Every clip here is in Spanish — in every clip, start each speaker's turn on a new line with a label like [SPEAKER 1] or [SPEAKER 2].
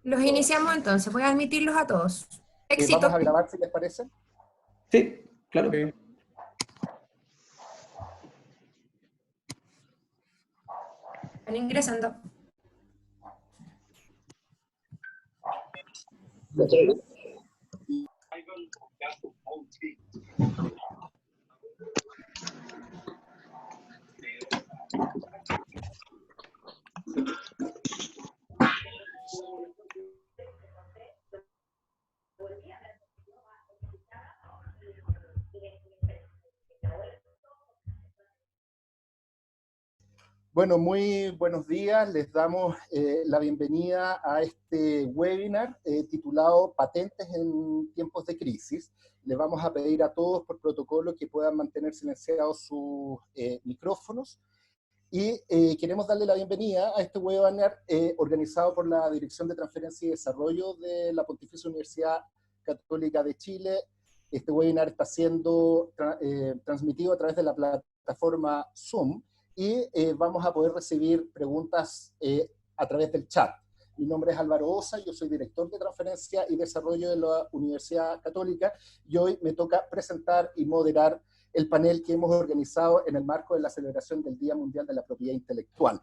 [SPEAKER 1] Los iniciamos entonces, voy a admitirlos a todos. Éxito.
[SPEAKER 2] Vamos a grabar, si les parece.
[SPEAKER 3] Sí, claro.
[SPEAKER 2] Sí.
[SPEAKER 1] Están ingresando.
[SPEAKER 2] Bueno, muy buenos días. Les damos la bienvenida a este webinar titulado Patentes en tiempos de crisis. Les vamos a pedir a todos por protocolo que puedan mantener silenciados sus micrófonos. Y queremos darle la bienvenida a este webinar organizado por la Dirección de Transferencia y Desarrollo de la Pontificia Universidad Católica de Chile. Este webinar está siendo transmitido a través de la plataforma Zoom y vamos a poder recibir preguntas a través del chat. Mi nombre es Álvaro Osa, yo soy director de Transferencia y Desarrollo de la Universidad Católica y hoy me toca presentar y moderar el panel que hemos organizado en el marco de la celebración del Día Mundial de la Propiedad Intelectual,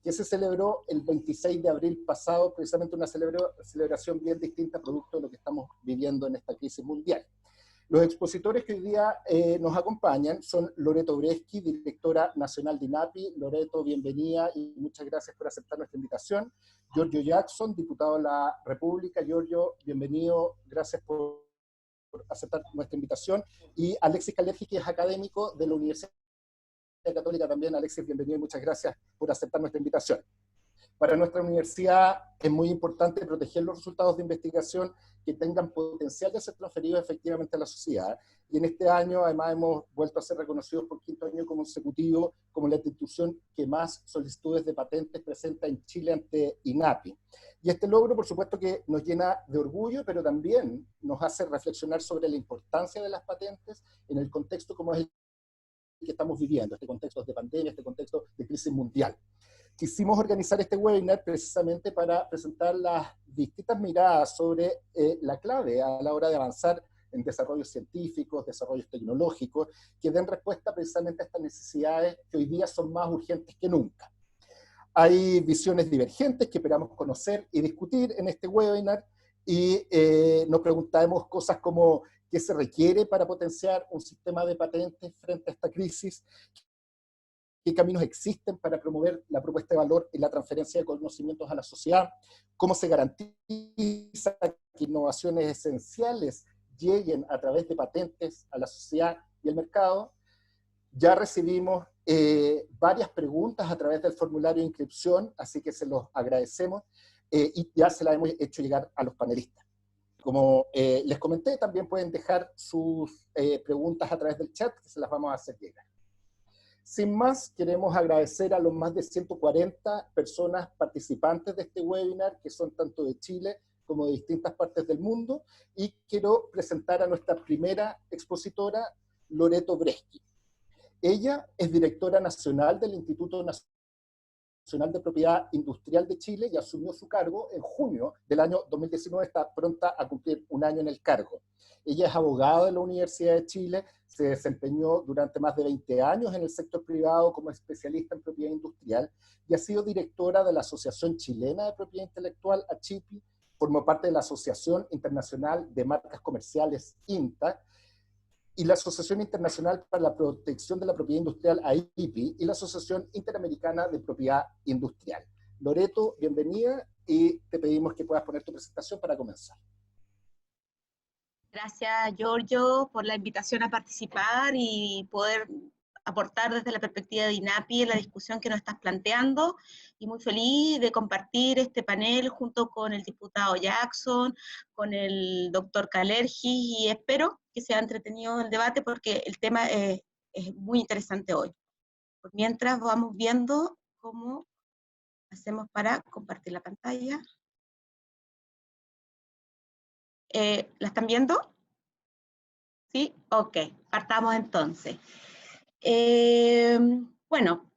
[SPEAKER 2] que se celebró el 26 de abril pasado, precisamente una celebración bien distinta producto de lo que estamos viviendo en esta crisis mundial. Los expositores que hoy día nos acompañan son Loreto Breschi, directora nacional de INAPI. Loreto, bienvenida y muchas gracias por aceptar nuestra invitación. Giorgio Jackson, diputado de la República. Giorgio, bienvenido, gracias por aceptar nuestra invitación. Y Alexis Kalergi, que es académico de la Universidad Católica también. Alexis, bienvenido y muchas gracias por aceptar nuestra invitación. Para nuestra universidad es muy importante proteger los resultados de investigación que tengan potencial de ser transferidos efectivamente a la sociedad. Y en este año, además, hemos vuelto a ser reconocidos por quinto año consecutivo como la institución que más solicitudes de patentes presenta en Chile ante INAPI. Y este logro, por supuesto, que nos llena de orgullo, pero también nos hace reflexionar sobre la importancia de las patentes en el contexto como es el que estamos viviendo, este contexto de pandemia, este contexto de crisis mundial. Quisimos organizar este webinar precisamente para presentar las distintas miradas sobre la clave a la hora de avanzar en desarrollos científicos, desarrollos tecnológicos, que den respuesta precisamente a estas necesidades que hoy día son más urgentes que nunca. Hay visiones divergentes que esperamos conocer y discutir en este webinar y nos preguntamos cosas como qué se requiere para potenciar un sistema de patentes frente a esta crisis, qué caminos existen para promover la propuesta de valor y la transferencia de conocimientos a la sociedad, cómo se garantiza que innovaciones esenciales lleguen a través de patentes a la sociedad y el mercado. Ya recibimos varias preguntas a través del formulario de inscripción, así que se los agradecemos y ya se las hemos hecho llegar a los panelistas. Como les comenté, también pueden dejar sus preguntas a través del chat, que se las vamos a hacer llegar. Sin más, queremos agradecer a los más de 140 personas participantes de este webinar, que son tanto de Chile como de distintas partes del mundo, y quiero presentar a nuestra primera expositora, Loreto Breschi. Ella es directora nacional del Instituto Nacional de Propiedad Industrial de Chile y asumió su cargo en junio del año 2019, está pronta a cumplir un año en el cargo. Ella es abogada de la Universidad de Chile, se desempeñó durante más de 20 años en el sector privado como especialista en propiedad industrial y ha sido directora de la Asociación Chilena de Propiedad Intelectual, ACHIPI, formó parte de la Asociación Internacional de Marcas Comerciales, INTA, y la Asociación Internacional para la Protección de la Propiedad Industrial, AIPI, y la Asociación Interamericana de Propiedad Industrial. Loreto, bienvenida, y te pedimos que puedas poner tu presentación para comenzar.
[SPEAKER 4] Gracias, Giorgio, por la invitación a participar y poder aportar desde la perspectiva de INAPI en la discusión que nos estás planteando, y muy feliz de compartir este panel junto con el diputado Jackson, con el doctor Kalergi, y espero que sea entretenido el debate porque el tema es muy interesante hoy. Por mientras vamos viendo cómo hacemos para compartir la pantalla. ¿La están viendo? ¿Sí? Ok, partamos entonces. Bueno,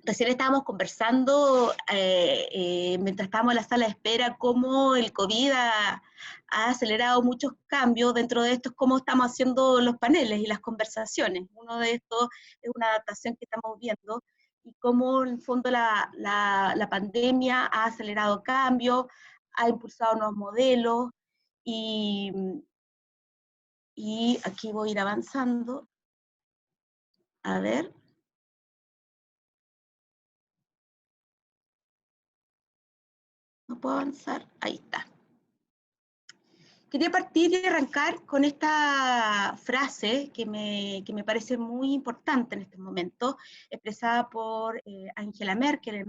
[SPEAKER 4] Recién estábamos conversando, mientras estábamos en la sala de espera, cómo el COVID ha acelerado muchos cambios. Dentro de esto es cómo estamos haciendo los paneles y las conversaciones. Uno de estos es una adaptación que estamos viendo, y cómo en el fondo la pandemia ha acelerado cambios, ha impulsado nuevos modelos, y aquí voy a ir avanzando. A ver. No puedo avanzar. Ahí está. Quería partir y arrancar con esta frase que me parece muy importante en este momento, expresada por Angela Merkel el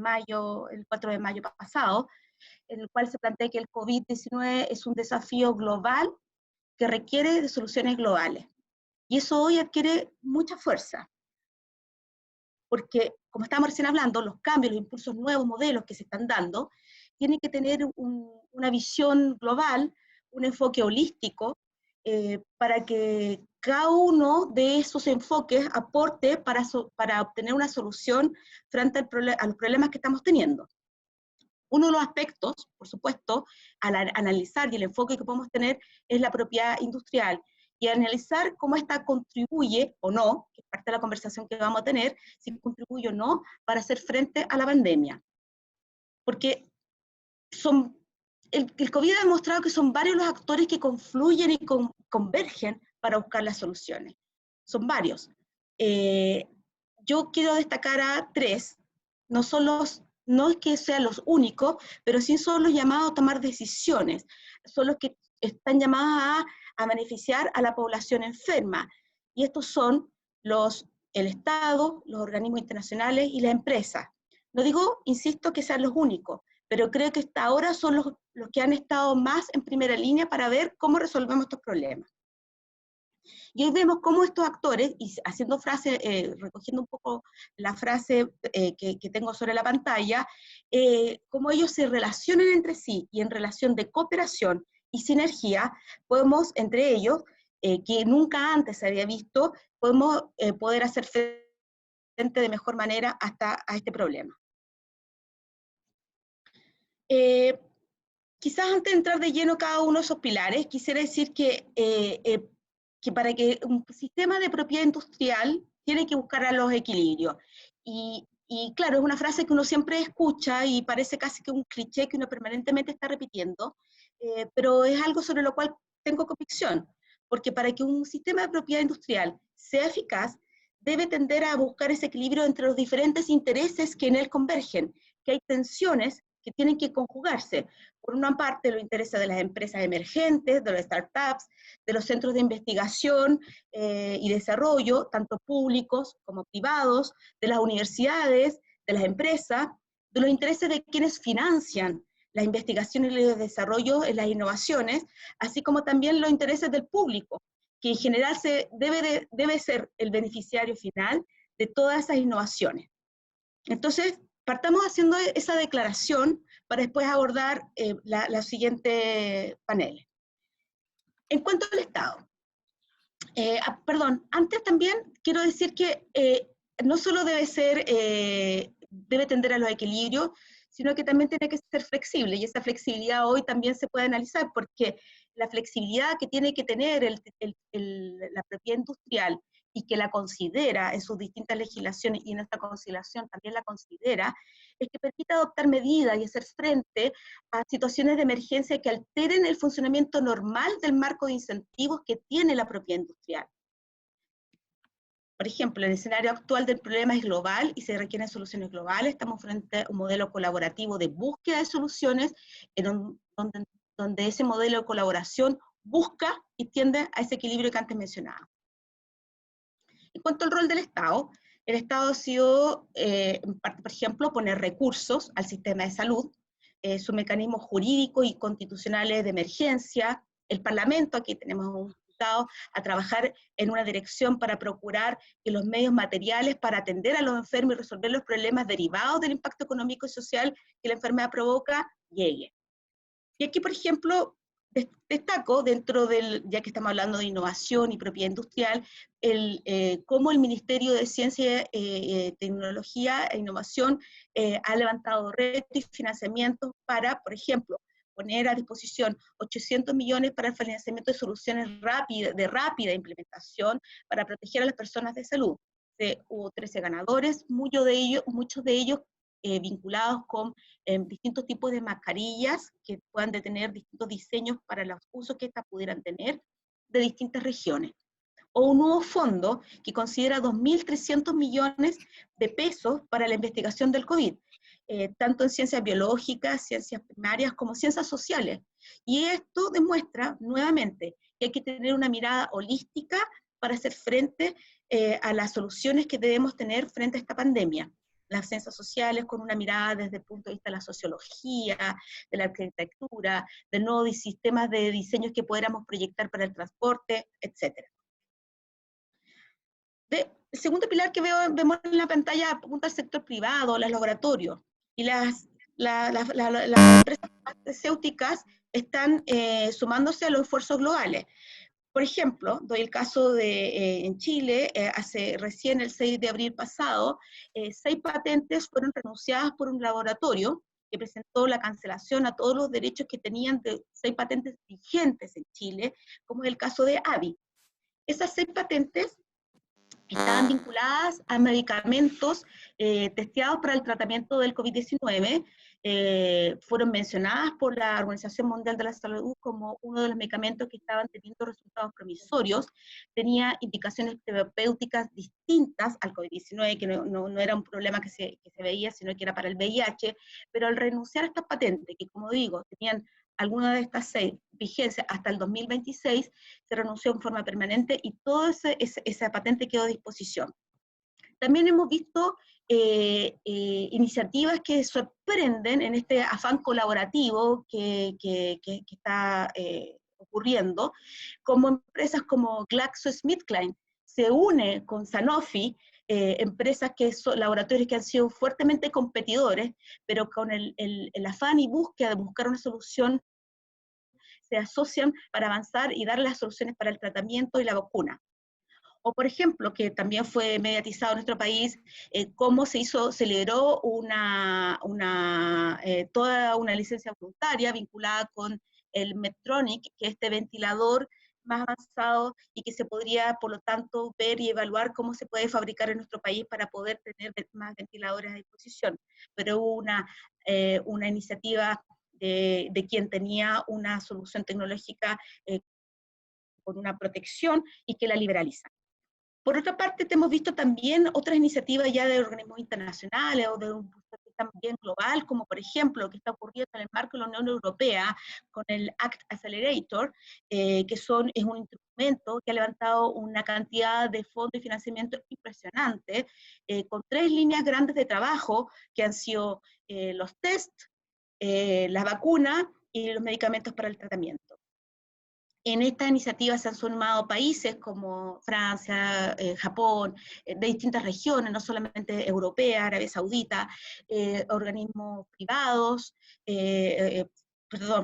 [SPEAKER 4] 4 de mayo pasado, en el cual se plantea que el COVID-19 es un desafío global que requiere de soluciones globales. Y eso hoy adquiere mucha fuerza, porque, como estábamos recién hablando, los cambios, los impulsos, nuevos modelos que se están dando, tienen que tener una visión global, un enfoque holístico, para que cada uno de esos enfoques aporte para obtener una solución frente a los problemas que estamos teniendo. Uno de los aspectos, por supuesto, al analizar, y el enfoque que podemos tener, es la propiedad industrial, y analizar cómo esta contribuye o no, que es parte de la conversación que vamos a tener, si contribuye o no para hacer frente a la pandemia. Porque el COVID ha demostrado que son varios los actores que confluyen y convergen para buscar las soluciones. Son varios. Yo quiero destacar a tres. No es que sean los únicos, pero sí son los llamados a tomar decisiones. Son los que están llamados a beneficiar a la población enferma. Y estos son el Estado, los organismos internacionales y las empresas. No digo, insisto, que sean los únicos, pero creo que hasta ahora son los que han estado más en primera línea para ver cómo resolvemos estos problemas. Y hoy vemos cómo estos actores, y haciendo frase, recogiendo un poco la frase que tengo sobre la pantalla, cómo ellos se relacionan entre sí, y en relación de cooperación y sinergia, podemos, entre ellos, que nunca antes se había visto, podemos poder hacer frente de mejor manera a este problema. Quizás antes de entrar de lleno cada uno de esos pilares, quisiera decir que para que un sistema de propiedad industrial tiene que buscar a los equilibrios. Y claro, es una frase que uno siempre escucha y parece casi que un cliché que uno permanentemente está repitiendo, pero es algo sobre lo cual tengo convicción, porque para que un sistema de propiedad industrial sea eficaz, debe tender a buscar ese equilibrio entre los diferentes intereses que en él convergen, que hay tensiones que tienen que conjugarse. Por una parte, los intereses de las empresas emergentes, de las startups, de los centros de investigación y desarrollo, tanto públicos como privados, de las universidades, de las empresas, de los intereses de quienes financian la investigación y el desarrollo en las innovaciones, así como también los intereses del público, que en general debe ser el beneficiario final de todas esas innovaciones. Entonces, partamos haciendo esa declaración para después abordar la siguiente panel. En cuanto al Estado, antes también quiero decir que no solo debe tender a los equilibrios, sino que también tiene que ser flexible, y esa flexibilidad hoy también se puede analizar, porque la flexibilidad que tiene que tener la propiedad industrial, y que la considera en sus distintas legislaciones, y en esta conciliación también la considera, es que permita adoptar medidas y hacer frente a situaciones de emergencia que alteren el funcionamiento normal del marco de incentivos que tiene la propiedad industrial. Por ejemplo, el escenario actual del problema es global y se requieren soluciones globales. Estamos frente a un modelo colaborativo de búsqueda de soluciones, donde ese modelo de colaboración busca y tiende a ese equilibrio que antes mencionaba. En cuanto al rol del Estado, el Estado ha sido, en parte, por ejemplo, poner recursos al sistema de salud, sus mecanismos jurídicos y constitucionales de emergencia, el Parlamento, aquí tenemos un diputado, a trabajar en una dirección para procurar que los medios materiales para atender a los enfermos y resolver los problemas derivados del impacto económico y social que la enfermedad provoca, llegue. Y aquí, por ejemplo, Destaco dentro del, ya que estamos hablando de innovación y propiedad industrial, cómo el Ministerio de Ciencia, Tecnología e Innovación ha levantado retos y financiamientos para, por ejemplo, poner a disposición 800 millones para el financiamiento de soluciones de rápida implementación para proteger a las personas de salud. Hubo 13 ganadores, muchos de ellos vinculados con distintos tipos de mascarillas que puedan tener distintos diseños para los usos que estas pudieran tener de distintas regiones. O un nuevo fondo que considera 2.300 millones de pesos para la investigación del COVID, tanto en ciencias biológicas, ciencias primarias, como ciencias sociales. Y esto demuestra, nuevamente, que hay que tener una mirada holística para hacer frente a las soluciones que debemos tener frente a esta pandemia. Las ciencias sociales con una mirada desde el punto de vista de la sociología, de la arquitectura, de nuevos sistemas de diseños que pudiéramos proyectar para el transporte, etc. El segundo pilar que vemos en la pantalla apunta al sector privado, los laboratorios, y las empresas farmacéuticas están sumándose a los esfuerzos globales. Por ejemplo, doy el caso de en Chile, recién el 6 de abril pasado, 6 patentes fueron renunciadas por un laboratorio que presentó la cancelación a todos los derechos que tenían de 6 patentes vigentes en Chile, como es el caso de AVI. Esas 6 patentes estaban vinculadas a medicamentos testeados para el tratamiento del COVID-19, fueron mencionadas por la Organización Mundial de la Salud como uno de los medicamentos que estaban teniendo resultados promisorios, tenía indicaciones terapéuticas distintas al COVID-19, que no era un problema que se veía, sino que era para el VIH, pero al renunciar a estas patentes, que como digo, tenían alguna de estas 6 vigencias hasta el 2026, se renunció en forma permanente y toda esa patente quedó a disposición. También hemos visto iniciativas que sorprenden en este afán colaborativo que está ocurriendo, como empresas como GlaxoSmithKline se une con Sanofi, empresas que son laboratorios que han sido fuertemente competidores, pero con el afán y búsqueda de buscar una solución, se asocian para avanzar y dar las soluciones para el tratamiento y la vacuna. O por ejemplo, que también fue mediatizado en nuestro país, cómo se liberó toda una licencia voluntaria vinculada con el Medtronic, que es este ventilador más avanzado y que se podría, por lo tanto, ver y evaluar cómo se puede fabricar en nuestro país para poder tener más ventiladores a disposición. Pero hubo una iniciativa de quien tenía una solución tecnológica con una protección y que la liberaliza. Por otra parte, hemos visto también otras iniciativas ya de organismos internacionales o de un también global, como por ejemplo lo que está ocurriendo en el marco de la Unión Europea con el ACT Accelerator, que es un instrumento que ha levantado una cantidad de fondos y financiamiento impresionante, con 3 líneas grandes de trabajo que han sido los test, la vacuna y los medicamentos para el tratamiento. En esta iniciativa se han sumado países como Francia, Japón, de distintas regiones, no solamente europeas, Arabia Saudita, organismos privados,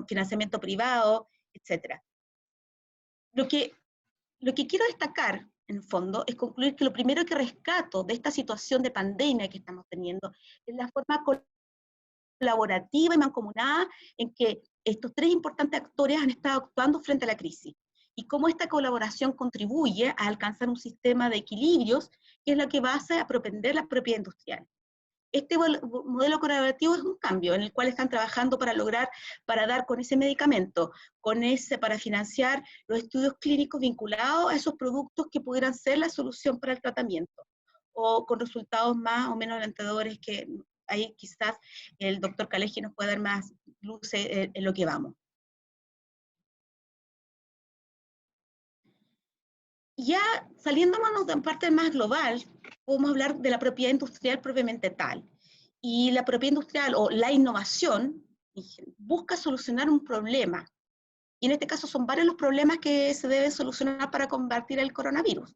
[SPEAKER 4] financiamiento privado, etc. Lo que quiero destacar, en el fondo, es concluir que lo primero que rescato de esta situación de pandemia que estamos teniendo es la forma colaborativa y mancomunada en que estos 3 importantes actores han estado actuando frente a la crisis, y cómo esta colaboración contribuye a alcanzar un sistema de equilibrios que es lo que va a propender la propiedad industrial. Este modelo colaborativo es un cambio en el cual están trabajando para dar con ese medicamento, para financiar los estudios clínicos vinculados a esos productos que pudieran ser la solución para el tratamiento, o con resultados más o menos alentadores que ahí quizás el doctor Kalecki nos puede dar más luces en lo que vamos. Ya saliéndonos de parte más global, podemos hablar de la propiedad industrial propiamente tal. Y la propiedad industrial o la innovación busca solucionar un problema. Y en este caso son varios los problemas que se deben solucionar para combatir el coronavirus.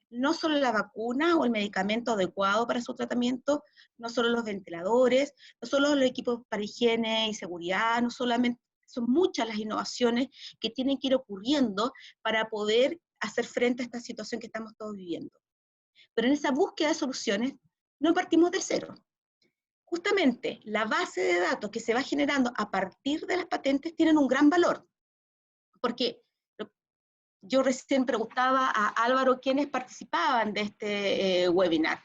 [SPEAKER 4] No solo la vacuna o el medicamento adecuado para su tratamiento, no solo los ventiladores, no solo los equipos para higiene y seguridad, no solamente Son muchas las innovaciones que tienen que ir ocurriendo para poder hacer frente a esta situación que estamos todos viviendo. Pero en esa búsqueda de soluciones no partimos de cero. Justamente la base de datos que se va generando a partir de las patentes tienen un gran valor, porque yo recién preguntaba a Álvaro quiénes participaban de este webinar,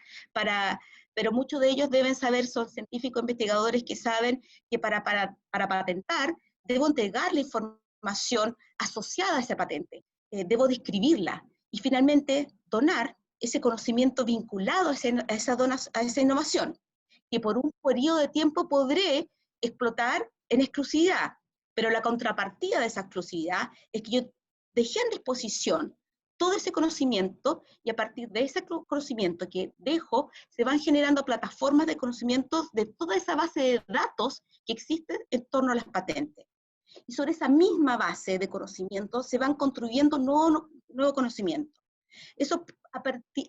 [SPEAKER 4] pero muchos de ellos deben saber, son científicos investigadores que saben que para patentar debo entregar la información asociada a esa patente, debo describirla y finalmente donar ese conocimiento vinculado a esa innovación, que por un periodo de tiempo podré explotar en exclusividad, pero la contrapartida de esa exclusividad es que yo dejé en disposición todo ese conocimiento y a partir de ese conocimiento que dejo se van generando plataformas de conocimientos de toda esa base de datos que existe en torno a las patentes. Y sobre esa misma base de conocimiento se van construyendo nuevo conocimiento. Eso ha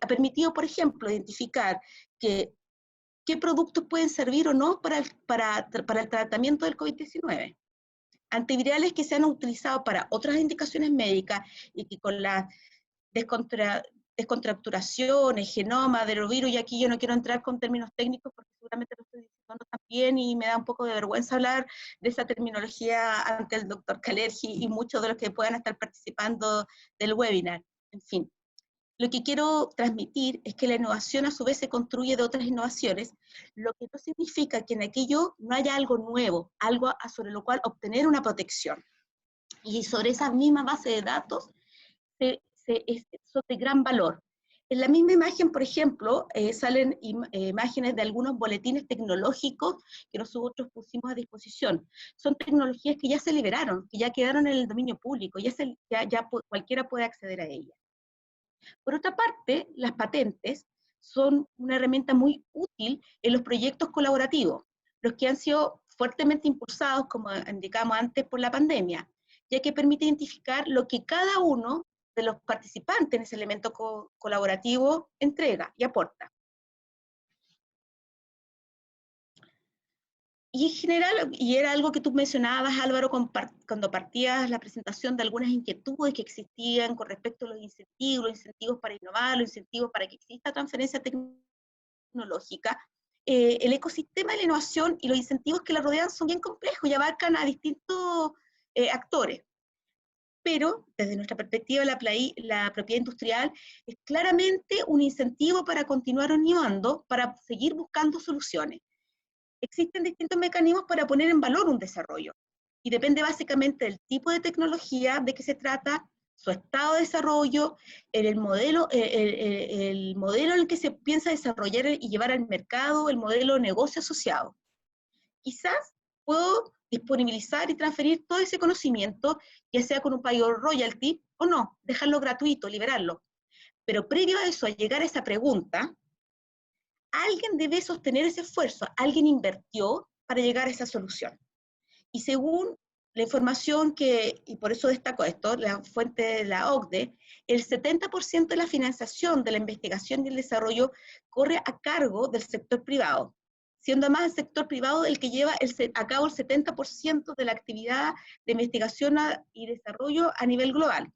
[SPEAKER 4] permitido, por ejemplo, identificar qué productos pueden servir o no para el tratamiento del COVID-19. Antivirales que se han utilizado para otras indicaciones médicas y que con las descontracturaciones, genoma, adenovirus, y aquí yo no quiero entrar con términos técnicos porque seguramente lo estoy diciendo también y me da un poco de vergüenza hablar de esa terminología ante el doctor Kalergi y muchos de los que puedan estar participando del webinar. En fin, lo que quiero transmitir es que la innovación a su vez se construye de otras innovaciones, lo que no significa que en aquello no haya algo nuevo, algo sobre lo cual obtener una protección. Y sobre esa misma base de datos son de gran valor. En la misma imagen, por ejemplo, salen imágenes de algunos boletines tecnológicos que nosotros pusimos a disposición. Son tecnologías que ya se liberaron, que ya quedaron en el dominio público, ya cualquiera puede acceder a ellas. Por otra parte, las patentes son una herramienta muy útil en los proyectos colaborativos, los que han sido fuertemente impulsados, como indicamos antes, por la pandemia, ya que permite identificar lo que cada uno de los participantes en ese elemento colaborativo entrega y aporta. Y en general, y era algo que tú mencionabas, Álvaro, cuando partías la presentación de algunas inquietudes que existían con respecto a los incentivos para innovar, los incentivos para que exista transferencia tecnológica, el ecosistema de la innovación y los incentivos que la rodean son bien complejos y abarcan a distintos actores. Pero, desde nuestra perspectiva, la propiedad industrial es claramente un incentivo para continuar innovando, para seguir buscando soluciones. Existen distintos mecanismos para poner en valor un desarrollo, y depende básicamente del tipo de tecnología de que se trata, su estado de desarrollo, el modelo en el que se piensa desarrollar y llevar al mercado, el modelo de negocio asociado. Quizás puedo disponibilizar y transferir todo ese conocimiento, ya sea con un pago royalty o no, dejarlo gratuito, liberarlo. Pero previo a eso, a llegar a esa pregunta, alguien debe sostener ese esfuerzo, alguien invirtió para llegar a esa solución. Y según la información y por eso destaco esto, la fuente de la OCDE, el 70% de la financiación de la investigación y el desarrollo corre a cargo del sector privado, siendo además el sector privado el que lleva a cabo el 70% de la actividad de investigación y desarrollo a nivel global.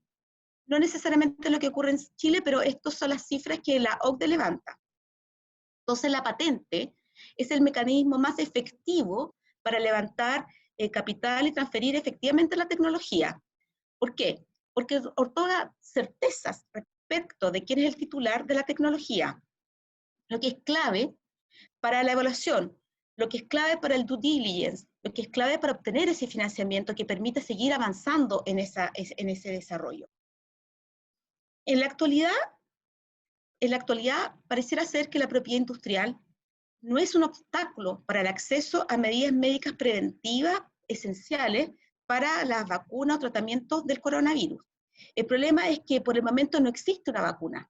[SPEAKER 4] No necesariamente lo que ocurre en Chile, pero estas son las cifras que la OCDE levanta. Entonces la patente es el mecanismo más efectivo para levantar capital y transferir efectivamente la tecnología. ¿Por qué? Porque otorga certezas respecto de quién es el titular de la tecnología, lo que es clave para la evaluación, lo que es clave para el due diligence, lo que es clave para obtener ese financiamiento que permite seguir avanzando en ese desarrollo. En la actualidad pareciera ser que la propiedad industrial no es un obstáculo para el acceso a medidas médicas preventivas esenciales para las vacunas o tratamientos del coronavirus. El problema es que por el momento no existe una vacuna.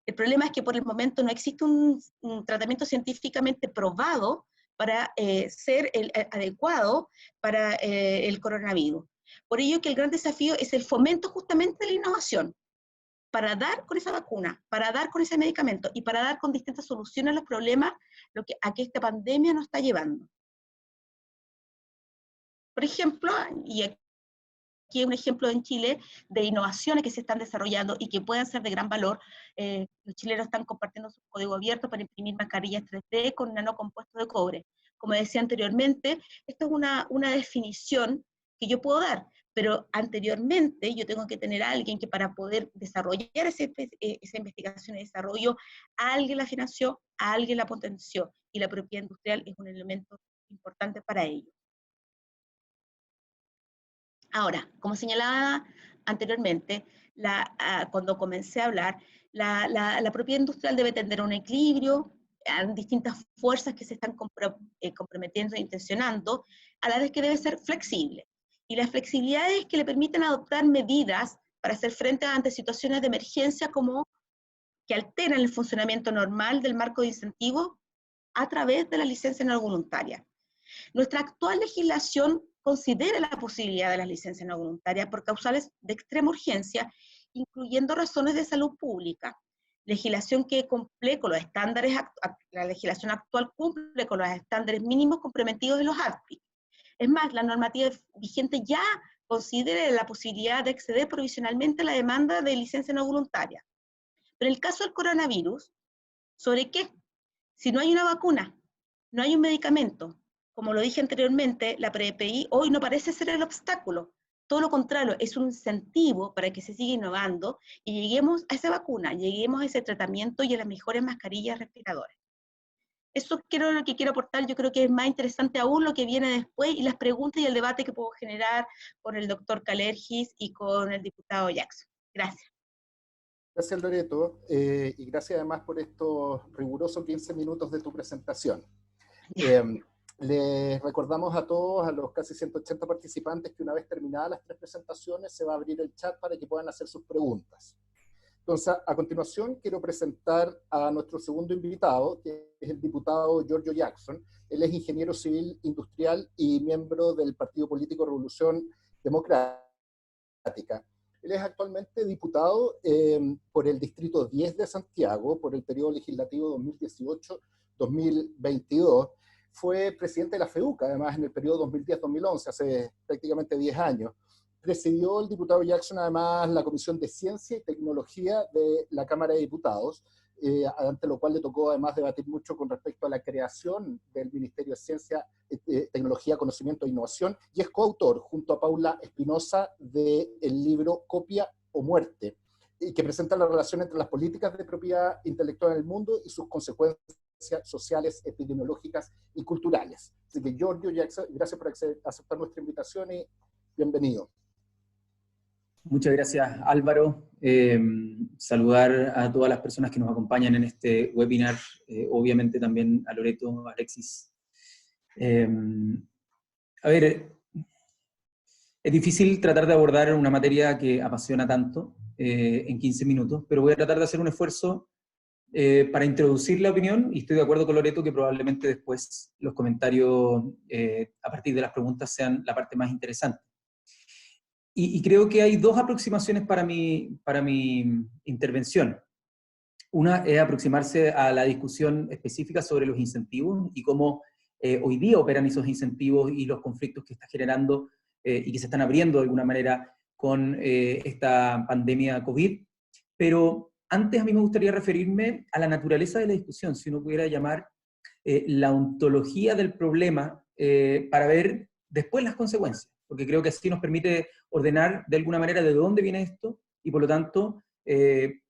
[SPEAKER 4] El problema es que por el momento no existe un tratamiento científicamente probado para ser adecuado para el coronavirus. Por ello que el gran desafío es el fomento justamente de la innovación, para dar con esa vacuna, para dar con ese medicamento y para dar con distintas soluciones a los problemas a que esta pandemia nos está llevando. Por ejemplo, y aquí hay un ejemplo en Chile de innovaciones que se están desarrollando y que pueden ser de gran valor. Los chilenos están compartiendo su código abierto para imprimir mascarillas 3D con nanocompuestos de cobre. Como decía anteriormente, esto es una definición que yo puedo dar, pero anteriormente yo tengo que tener a alguien que para poder desarrollar esa investigación y desarrollo, alguien la financió, alguien la potenció, y la propiedad industrial es un elemento importante para ello. Ahora, como señalaba anteriormente, cuando comencé a hablar, la propiedad industrial debe tender a un equilibrio, a distintas fuerzas que se están comprometiendo e intencionando, a la vez que debe ser flexible. Y la flexibilidad es que le permiten adoptar medidas para hacer frente ante situaciones de emergencia como que alteran el funcionamiento normal del marco de incentivos a través de la licencia no voluntaria. Nuestra actual legislación considera la posibilidad de las licencias no voluntarias por causales de extrema urgencia, incluyendo razones de salud pública. Legislación que cumple con los estándares, la legislación actual cumple con los estándares mínimos comprometidos de los ARPI. Es más, la normativa vigente ya considera la posibilidad de acceder provisionalmente a la demanda de licencia no voluntaria. Pero en el caso del coronavirus, ¿sobre qué? Si no hay una vacuna, no hay un medicamento, como lo dije anteriormente, la PREPI hoy no parece ser el obstáculo. Todo lo contrario, es un incentivo para que se siga innovando y lleguemos a esa vacuna, lleguemos a ese tratamiento y a las mejores mascarillas respiradoras. Eso es lo que quiero aportar. Yo creo que es más interesante aún lo que viene después y las preguntas y el debate que puedo generar con el doctor Calergis y con el diputado Jackson. Gracias.
[SPEAKER 2] Gracias, Loreto, y gracias además por estos rigurosos 15 minutos de tu presentación. Les recordamos a todos, a los casi 180 participantes, que una vez terminadas las 3 presentaciones se va a abrir el chat para que puedan hacer sus preguntas. Entonces, a continuación quiero presentar a nuestro segundo invitado, que es el diputado Giorgio Jackson. Él es ingeniero civil industrial y miembro del partido político Revolución Democrática. Él es actualmente diputado por el Distrito 10 de Santiago, por el periodo legislativo 2018-2022. Fue presidente de la FEUCA, además, en el periodo 2010-2011, hace prácticamente 10 años. Presidió el diputado Jackson, además, la Comisión de Ciencia y Tecnología de la Cámara de Diputados, ante lo cual le tocó, además, debatir mucho con respecto a la creación del Ministerio de Ciencia, Tecnología, Conocimiento e Innovación, y es coautor, junto a Paula Espinosa, del libro Copia o Muerte, que presenta la relación entre las políticas de propiedad intelectual en el mundo y sus consecuencias sociales, epidemiológicas y culturales. Así que, Giorgio, gracias por aceptar nuestra invitación y bienvenido.
[SPEAKER 3] Muchas gracias, Álvaro. Saludar a todas las personas que nos acompañan en este webinar, obviamente también a Loreto, a Alexis. A ver, es difícil tratar de abordar una materia que apasiona tanto en 15 minutos, pero voy a tratar de hacer un esfuerzo para introducir la opinión, y estoy de acuerdo con Loreto que probablemente después los comentarios a partir de las preguntas sean la parte más interesante. Y creo que hay 2 aproximaciones para mi intervención. Una es aproximarse a la discusión específica sobre los incentivos y cómo hoy día operan esos incentivos y los conflictos que está generando y que se están abriendo de alguna manera con esta pandemia COVID. Pero antes a mí me gustaría referirme a la naturaleza de la discusión, si uno pudiera llamar la ontología del problema para ver después las consecuencias, porque creo que así nos permite ordenar de alguna manera de dónde viene esto y por lo tanto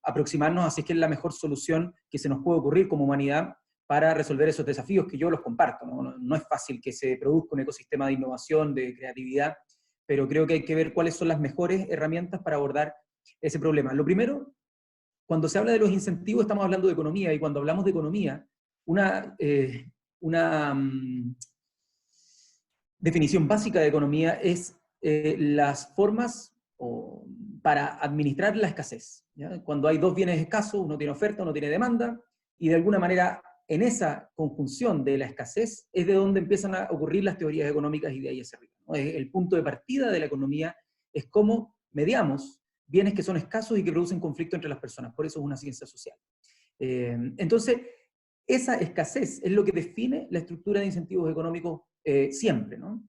[SPEAKER 3] aproximarnos a si es que es la mejor solución que se nos puede ocurrir como humanidad para resolver esos desafíos que yo los comparto. No es fácil que se produzca un ecosistema de innovación, de creatividad, pero creo que hay que ver cuáles son las mejores herramientas para abordar ese problema. Lo primero, cuando se habla de los incentivos estamos hablando de economía, y cuando hablamos de economía, una definición básica de economía es las formas para administrar la escasez, ¿ya? Cuando hay 2 bienes escasos, uno tiene oferta, uno tiene demanda, y de alguna manera en esa conjunción de la escasez es de donde empiezan a ocurrir las teorías económicas y de ahí hacia arriba, ¿no? El punto de partida de la economía es cómo mediamos bienes que son escasos y que producen conflicto entre las personas, por eso es una ciencia social. Entonces, esa escasez es lo que define la estructura de incentivos económicos siempre, ¿no?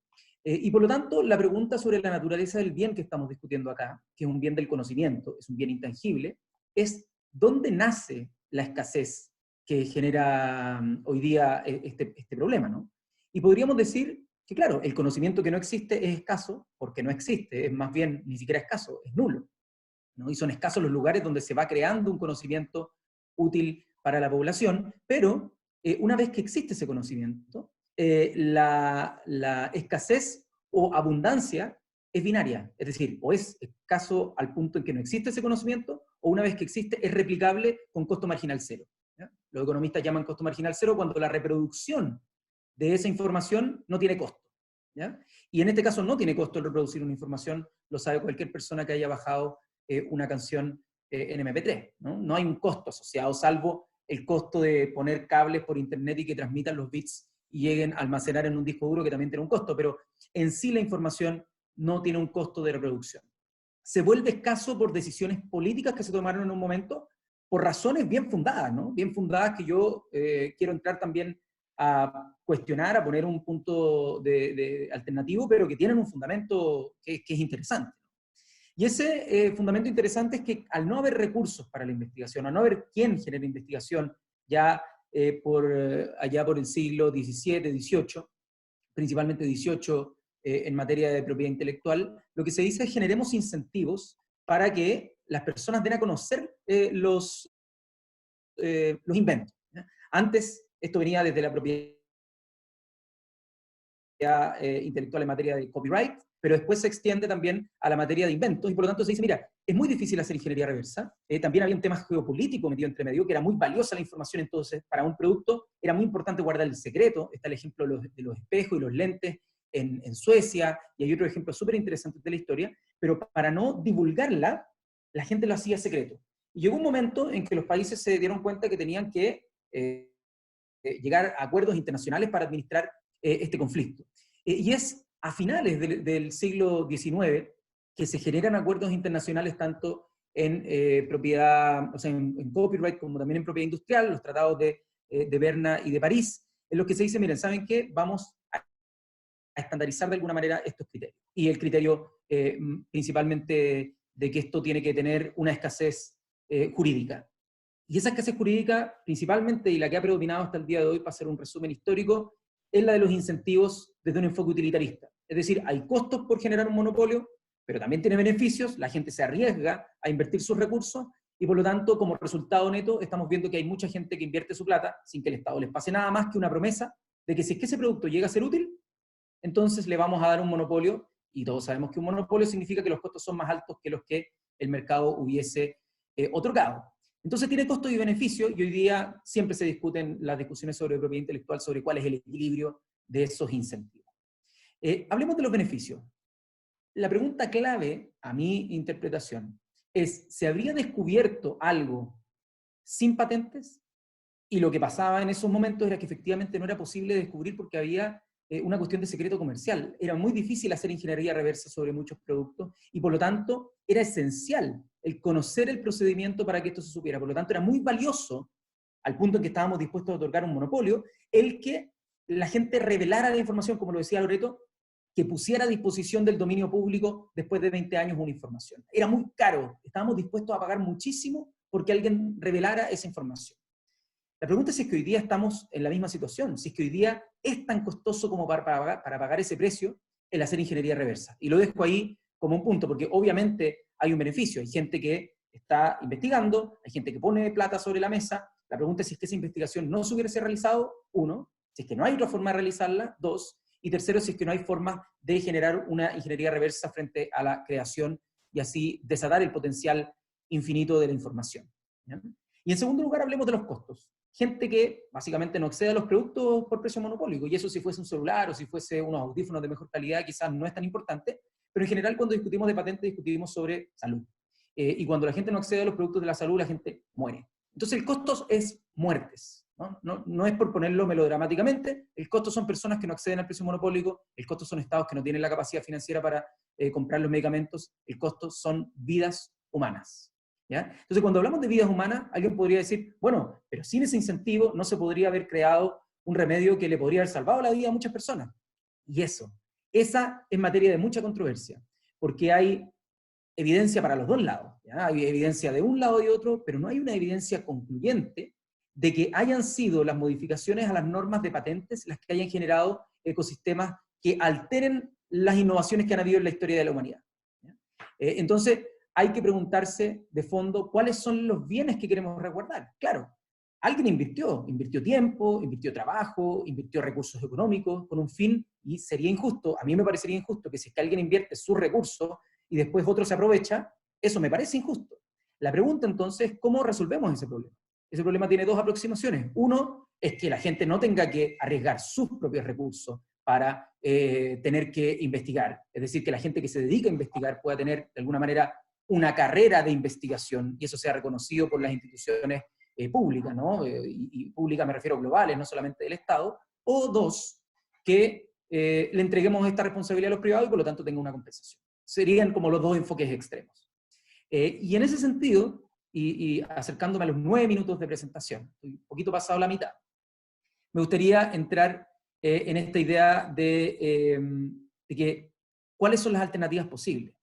[SPEAKER 3] Y por lo tanto, la pregunta sobre la naturaleza del bien que estamos discutiendo acá, que es un bien del conocimiento, es un bien intangible, es ¿dónde nace la escasez que genera hoy día este problema, ¿no? Y podríamos decir que, claro, el conocimiento que no existe es escaso porque no existe, es más bien ni siquiera escaso, es nulo, ¿no? Y son escasos los lugares donde se va creando un conocimiento útil para la población, pero una vez que existe ese conocimiento, la escasez o abundancia es binaria, es decir, o es escaso al punto en que no existe ese conocimiento, o una vez que existe es replicable con costo marginal cero, ¿ya? Los economistas llaman costo marginal cero cuando la reproducción de esa información no tiene costo, ¿ya? Y en este caso no tiene costo el reproducir una información, lo sabe cualquier persona que haya bajado una canción en MP3, ¿no? No hay un costo asociado, salvo el costo de poner cables por internet y que transmitan los bits y lleguen a almacenar en un disco duro, que también tiene un costo, pero en sí la información no tiene un costo de reproducción. Se vuelve escaso por decisiones políticas que se tomaron en un momento, por razones bien fundadas, ¿no? Bien fundadas que yo quiero entrar también a cuestionar, a poner un punto de alternativo, pero que tienen un fundamento que es interesante. Y ese fundamento interesante es que al no haber recursos para la investigación, al no haber quien genere investigación ya allá por el siglo XVII, XVIII, principalmente XVIII en materia de propiedad intelectual, lo que se dice es generemos incentivos para que las personas den a conocer los inventos, ¿ya? Antes esto venía desde la propiedad intelectual en materia de copyright, pero después se extiende también a la materia de inventos, y por lo tanto se dice, mira, es muy difícil hacer ingeniería reversa, también había un tema geopolítico metido entre medio, que era muy valiosa la información, entonces para un producto era muy importante guardar el secreto. Está el ejemplo de los espejos y los lentes en Suecia, y hay otro ejemplo súper interesante de la historia, pero para no divulgarla, la gente lo hacía secreto. Y llegó un momento en que los países se dieron cuenta que tenían que llegar a acuerdos internacionales para administrar este conflicto. Y es a finales del siglo XIX que se generan acuerdos internacionales tanto en propiedad, o sea, en copyright como también en propiedad industrial, los tratados de Berna y de París, en los que se dice, miren, ¿saben qué? Vamos a estandarizar de alguna manera estos criterios. Y el criterio principalmente de que esto tiene que tener una escasez jurídica. Y esa escasez jurídica, principalmente, y la que ha predominado hasta el día de hoy, para hacer un resumen histórico, es la de los incentivos desde un enfoque utilitarista. Es decir, hay costos por generar un monopolio, pero también tiene beneficios, la gente se arriesga a invertir sus recursos, y por lo tanto, como resultado neto, estamos viendo que hay mucha gente que invierte su plata sin que el Estado les pase nada más que una promesa de que si es que ese producto llega a ser útil, entonces le vamos a dar un monopolio, y todos sabemos que un monopolio significa que los costos son más altos que los que el mercado hubiese otorgado. Entonces tiene costo y beneficio, y hoy día siempre se discuten las discusiones sobre propiedad intelectual, sobre cuál es el equilibrio de esos incentivos. Hablemos de los beneficios. La pregunta clave, a mi interpretación, es, ¿se habría descubierto algo sin patentes? Y lo que pasaba en esos momentos era que efectivamente no era posible descubrir porque había una cuestión de secreto comercial. Era muy difícil hacer ingeniería reversa sobre muchos productos, y por lo tanto era esencial el conocer el procedimiento para que esto se supiera. Por lo tanto era muy valioso, al punto en que estábamos dispuestos a otorgar un monopolio, el que la gente revelara la información, como lo decía Loreto, que pusiera a disposición del dominio público después de 20 años una información. Era muy caro, estábamos dispuestos a pagar muchísimo porque alguien revelara esa información. La pregunta es si es que hoy día estamos en la misma situación, si es que hoy día es tan costoso como para pagar ese precio el hacer ingeniería reversa. Y lo dejo ahí como un punto, porque obviamente hay un beneficio, hay gente que está investigando, hay gente que pone plata sobre la mesa. La pregunta es si es que esa investigación no se hubiese realizado, uno, si es que no hay otra forma de realizarla, dos, y tercero, si es que no hay forma de generar una ingeniería reversa frente a la creación y así desatar el potencial infinito de la información, ¿ya? Y en segundo lugar, hablemos de los costos. Gente que básicamente no accede a los productos por precio monopólico, y eso si fuese un celular o si fuese unos audífonos de mejor calidad quizás no es tan importante, pero en general cuando discutimos de patentes discutimos sobre salud. Y cuando la gente no accede a los productos de la salud, la gente muere. Entonces el costo es muertes. No es por ponerlo melodramáticamente, el costo son personas que no acceden al precio monopólico, el costo son estados que no tienen la capacidad financiera para comprar los medicamentos, el costo son vidas humanas, ¿ya? Entonces cuando hablamos de vidas humanas, alguien podría decir, bueno, pero sin ese incentivo no se podría haber creado un remedio que le podría haber salvado la vida a muchas personas. Y eso Esa es materia de mucha controversia, porque hay evidencia para los dos lados, ¿ya? Hay evidencia de un lado y otro, pero no hay una evidencia concluyente de que hayan sido las modificaciones a las normas de patentes las que hayan generado ecosistemas que alteren las innovaciones que han habido en la historia de la humanidad, ¿ya? Entonces, hay que preguntarse de fondo cuáles son los bienes que queremos resguardar. Claro, alguien invirtió tiempo, invirtió trabajo, invirtió recursos económicos con un fin, y sería injusto, a mí me parecería injusto que si es que alguien invierte sus recursos y después otro se aprovecha, eso me parece injusto. La pregunta entonces es, ¿cómo resolvemos ese problema? Ese problema tiene dos aproximaciones. Uno es que la gente no tenga que arriesgar sus propios recursos para tener que investigar. Es decir, que la gente que se dedica a investigar pueda tener, de alguna manera, una carrera de investigación, y eso sea reconocido por las instituciones públicas, ¿no? Y públicas me refiero globales, no solamente del Estado. O dos, que le entreguemos esta responsabilidad a los privados y por lo tanto tenga una compensación. Serían como los dos enfoques extremos. Y en ese sentido, y acercándome a los 9 minutos de presentación, estoy un poquito pasado la mitad, me gustaría entrar en esta idea de que cuáles son las alternativas posibles.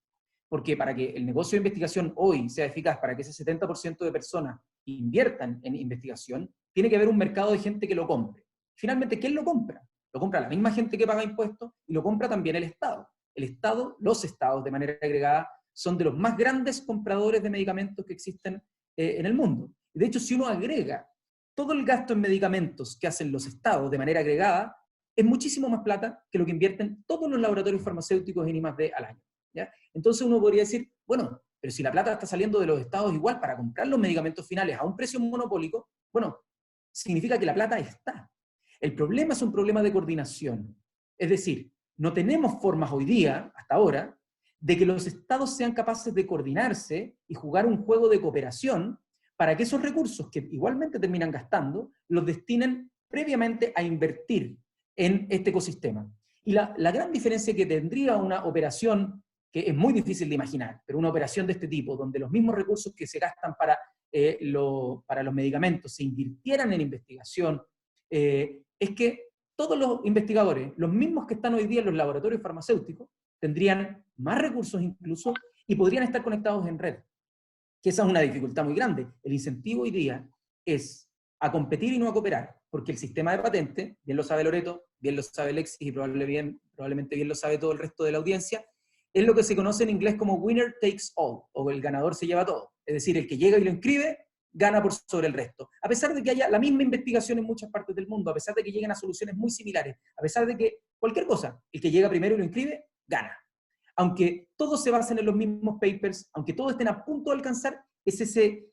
[SPEAKER 3] Porque para que el negocio de investigación hoy sea eficaz, para que ese 70% de personas inviertan en investigación, tiene que haber un mercado de gente que lo compre. Finalmente, ¿quién lo compra? Lo compra la misma gente que paga impuestos y lo compra también el Estado. El Estado, los Estados de manera agregada, son de los más grandes compradores de medicamentos que existen en el mundo. De hecho, si uno agrega todo el gasto en medicamentos que hacen los Estados de manera agregada, es muchísimo más plata que lo que invierten todos los laboratorios farmacéuticos en I+D al año, ¿ya? Entonces uno podría decir, bueno, pero si la plata está saliendo de los Estados igual para comprar los medicamentos finales a un precio monopólico, bueno, significa que la plata está. El problema es un problema de coordinación. Es decir, no tenemos formas hoy día, hasta ahora, de que los Estados sean capaces de coordinarse y jugar un juego de cooperación para que esos recursos que igualmente terminan gastando, los destinen previamente a invertir en este ecosistema. Y la gran diferencia que tendría una operación, que es muy difícil de imaginar, pero una operación de este tipo, donde los mismos recursos que se gastan para los medicamentos se invirtieran en investigación, es que todos los investigadores, los mismos que están hoy día en los laboratorios farmacéuticos, tendrían más recursos incluso y podrían estar conectados en red. Que esa es una dificultad muy grande. El incentivo hoy día es a competir y no a cooperar, porque el sistema de patente, bien lo sabe Loreto, bien lo sabe Alexis y probablemente bien lo sabe todo el resto de la audiencia, es lo que se conoce en inglés como winner takes all, o el ganador se lleva todo. Es decir, el que llega y lo inscribe, gana por sobre el resto. A pesar de que haya la misma investigación en muchas partes del mundo, a pesar de que lleguen a soluciones muy similares, a pesar de que cualquier cosa, el que llega primero y lo inscribe, gana. Aunque todos se basen en los mismos papers, aunque todos estén a punto de alcanzar, es ese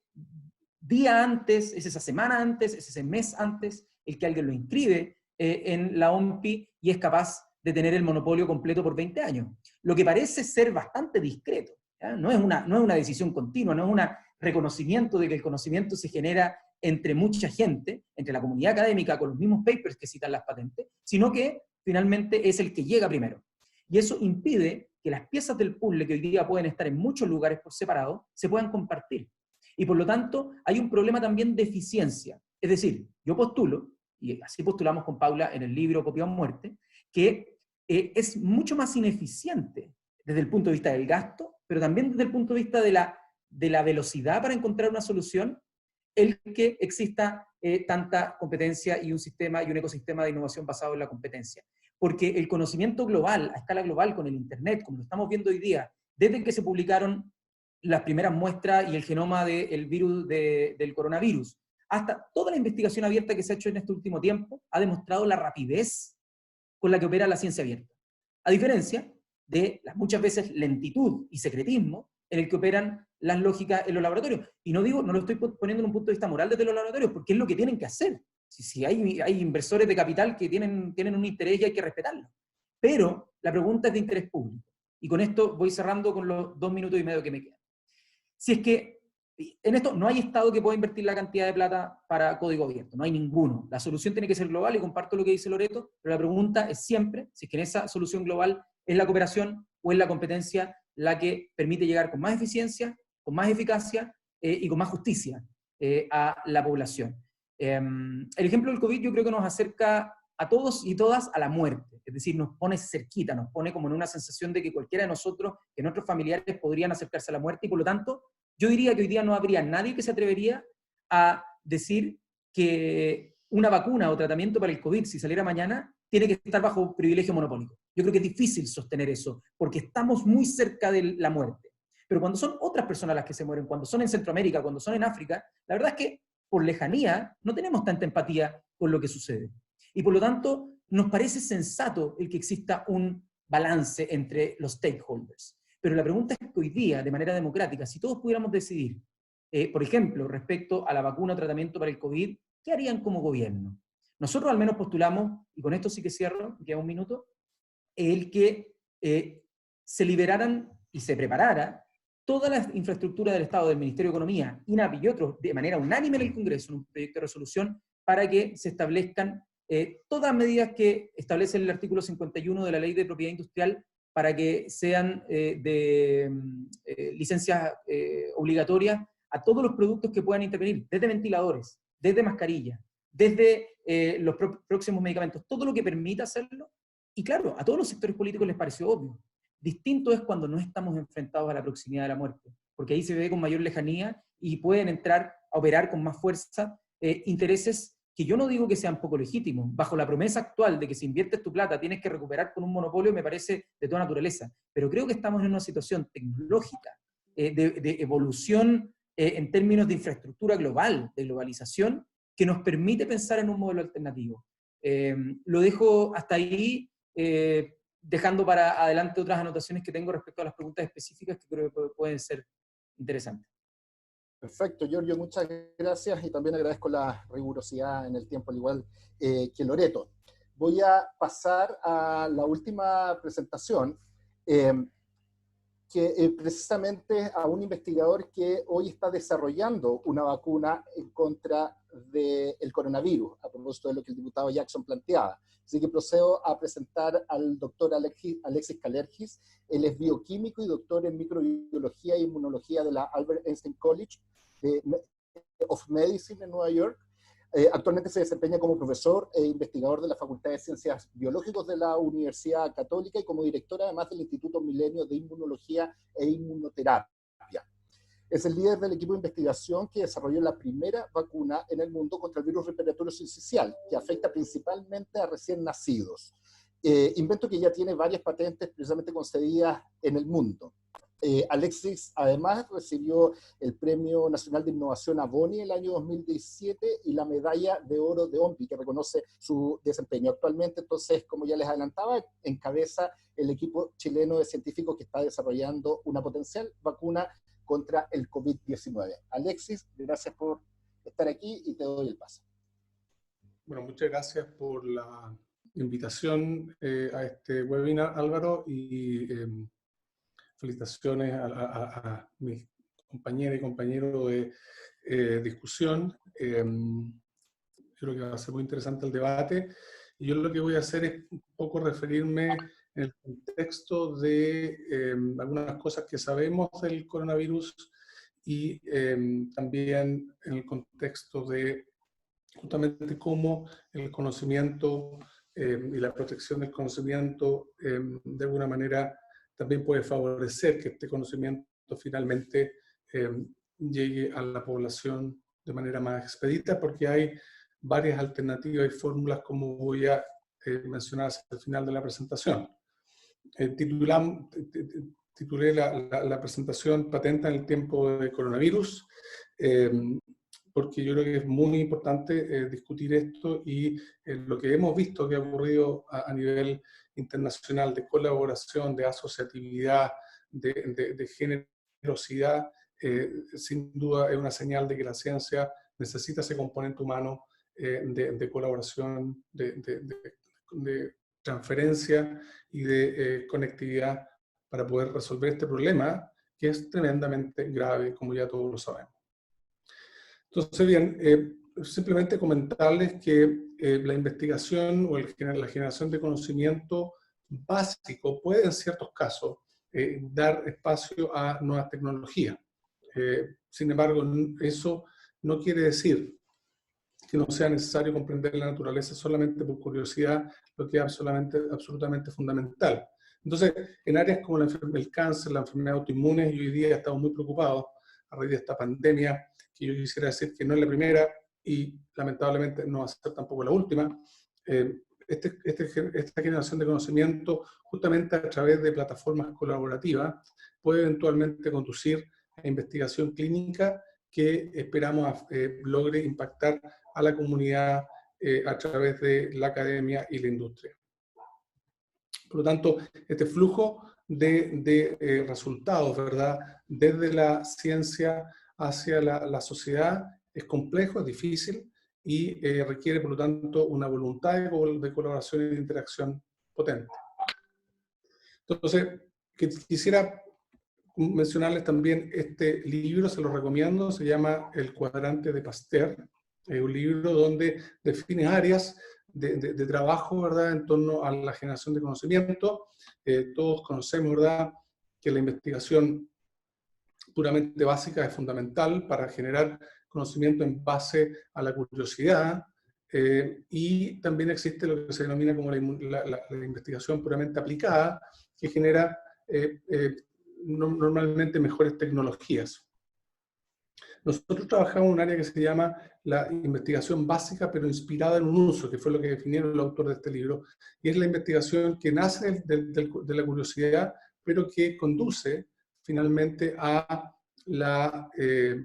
[SPEAKER 3] día antes, es esa semana antes, es ese mes antes, el que alguien lo inscribe en la OMPI y es capaz de tener el monopolio completo por 20 años. Lo que parece ser bastante discreto, ¿ya? No es una decisión continua, no es un reconocimiento de que el conocimiento se genera entre mucha gente, entre la comunidad académica con los mismos papers que citan las patentes, sino que finalmente es el que llega primero. Y eso impide que las piezas del puzzle que hoy día pueden estar en muchos lugares por separado, se puedan compartir. Y por lo tanto, hay un problema también de eficiencia. Es decir, yo postulo, y así postulamos con Paula en el libro Copia o Muerte, que es mucho más ineficiente desde el punto de vista del gasto, pero también desde el punto de vista de la velocidad para encontrar una solución, el que exista tanta competencia y un sistema y un ecosistema de innovación basado en la competencia. Porque el conocimiento global, a escala global, con el Internet, como lo estamos viendo hoy día, desde que se publicaron las primeras muestras y el genoma del virus del coronavirus, hasta toda la investigación abierta que se ha hecho en este último tiempo, ha demostrado la rapidez con la que opera la ciencia abierta. A diferencia de las muchas veces lentitud y secretismo en el que operan las lógicas en los laboratorios. Y no lo estoy poniendo en un punto de vista moral desde los laboratorios, porque es lo que tienen que hacer. Si hay inversores de capital que tienen un interés y hay que respetarlo. Pero la pregunta es de interés público. Y con esto voy cerrando con los 2 minutos y medio que me quedan. Si es que en esto no hay Estado que pueda invertir la cantidad de plata para código abierto, no hay ninguno. La solución tiene que ser global y comparto lo que dice Loreto, pero la pregunta es siempre si es que en esa solución global es la cooperación o es la competencia la que permite llegar con más eficiencia, con más eficacia y con más justicia a la población. El ejemplo del COVID yo creo que nos acerca a todos y todas a la muerte. Es decir, nos pone cerquita, nos pone como en una sensación de que cualquiera de nosotros, que nuestros familiares podrían acercarse a la muerte, y por lo tanto, yo diría que hoy día no habría nadie que se atrevería a decir que una vacuna o tratamiento para el COVID, si saliera mañana, tiene que estar bajo privilegio monopólico. Yo creo que es difícil sostener eso, porque estamos muy cerca de la muerte. Pero cuando son otras personas las que se mueren, cuando son en Centroamérica, cuando son en África, la verdad es que por lejanía no tenemos tanta empatía con lo que sucede. Y por lo tanto, nos parece sensato el que exista un balance entre los stakeholders. Pero la pregunta es que hoy día, de manera democrática, si todos pudiéramos decidir, por ejemplo, respecto a la vacuna o tratamiento para el COVID, ¿qué harían como gobierno? Nosotros al menos postulamos, y con esto sí que cierro, me queda un minuto, el que se liberaran y se preparara toda la infraestructura del Estado, del Ministerio de Economía, INAPI y otros, de manera unánime en el Congreso, en un proyecto de resolución, para que se establezcan todas las medidas que establece el artículo 51 de la Ley de Propiedad Industrial para que sean licencias obligatorias a todos los productos que puedan intervenir, desde ventiladores, desde mascarillas, desde los próximos medicamentos, todo lo que permita hacerlo. Y claro, a todos los sectores políticos les pareció obvio. Distinto es cuando no estamos enfrentados a la proximidad de la muerte, porque ahí se ve con mayor lejanía y pueden entrar a operar con más fuerza intereses que yo no digo que sean poco legítimos. Bajo la promesa actual de que si inviertes tu plata tienes que recuperar con un monopolio, me parece de toda naturaleza. Pero creo que estamos en una situación tecnológica, de evolución en términos de infraestructura global, de globalización, que nos permite pensar en un modelo alternativo. Lo dejo hasta ahí, dejando para adelante otras anotaciones que tengo respecto a las preguntas específicas que creo que pueden ser interesantes.
[SPEAKER 2] Perfecto, Giorgio, muchas gracias y también agradezco la rigurosidad en el tiempo, al igual que Loreto. Voy a pasar a la última presentación, que precisamente a un investigador que hoy está desarrollando una vacuna en contra del coronavirus, a propósito de lo que el diputado Jackson planteaba. Así que procedo a presentar al doctor Alexis Kalergis. Él es bioquímico y doctor en microbiología e inmunología de la Albert Einstein College of Medicine en Nueva York. Actualmente se desempeña como profesor e investigador de la Facultad de Ciencias Biológicas de la Universidad Católica y como director además del Instituto Milenio de Inmunología e Inmunoterapia. Es el líder del equipo de investigación que desarrolló la primera vacuna en el mundo contra el virus respiratorio sincicial, que afecta principalmente a recién nacidos. Invento que ya tiene varias patentes precisamente concedidas en el mundo. Alexis además recibió el Premio Nacional de Innovación Avoni el año 2017 y la Medalla de Oro de OMPI, que reconoce su desempeño. Actualmente, entonces, como ya les adelantaba, encabeza el equipo chileno de científicos que está desarrollando una potencial vacuna contra el COVID-19. Alexis, gracias por estar aquí y te doy el paso.
[SPEAKER 5] Bueno, muchas gracias por la invitación a este webinar, Álvaro, y felicitaciones a mis compañeras y compañeros de discusión. Creo que va a ser muy interesante el debate. Y yo lo que voy a hacer es un poco referirme en el contexto de algunas cosas que sabemos del coronavirus y también en el contexto de justamente cómo el conocimiento y la protección del conocimiento de alguna manera también puede favorecer que este conocimiento finalmente llegue a la población de manera más expedita, porque hay varias alternativas y fórmulas como voy a mencionar hacia el final de la presentación. Titulé la presentación Patente en el tiempo de coronavirus, porque yo creo que es muy importante discutir esto y lo que hemos visto que ha ocurrido a nivel internacional de colaboración, de asociatividad, de generosidad, sin duda es una señal de que la ciencia necesita ese componente humano de colaboración, de transferencia y de conectividad para poder resolver este problema que es tremendamente grave, como ya todos lo sabemos. Entonces, bien, simplemente comentarles que la investigación o la generación de conocimiento básico puede en ciertos casos dar espacio a nuevas tecnologías. Sin embargo, eso no quiere decir que no sea necesario comprender la naturaleza solamente por curiosidad, lo que es absolutamente fundamental. Entonces, en áreas como el cáncer, la enfermedad autoinmune, y hoy día estamos muy preocupados a raíz de esta pandemia, que yo quisiera decir que no es la primera y lamentablemente no va a ser tampoco la última. Esta generación de conocimiento, justamente a través de plataformas colaborativas, puede eventualmente conducir a investigación clínica que esperamos logre impactar a la comunidad a través de la academia y la industria. Por lo tanto, este flujo de resultados, ¿verdad?, desde la ciencia hacia la sociedad es complejo, es difícil y requiere, por lo tanto, una voluntad de colaboración y de interacción potente. Entonces, quisiera mencionarles también este libro, se lo recomiendo, se llama El cuadrante de Pasteur. Es un libro donde define áreas de trabajo, ¿verdad?, en torno a la generación de conocimiento. Todos conocemos, ¿verdad?, que la investigación puramente básica es fundamental para generar conocimiento en base a la curiosidad, y también existe lo que se denomina como la investigación puramente aplicada, que genera normalmente mejores tecnologías. Nosotros trabajamos en un área que se llama la investigación básica, pero inspirada en un uso, que fue lo que definieron el autor de este libro, y es la investigación que nace de la curiosidad, pero que conduce finalmente a la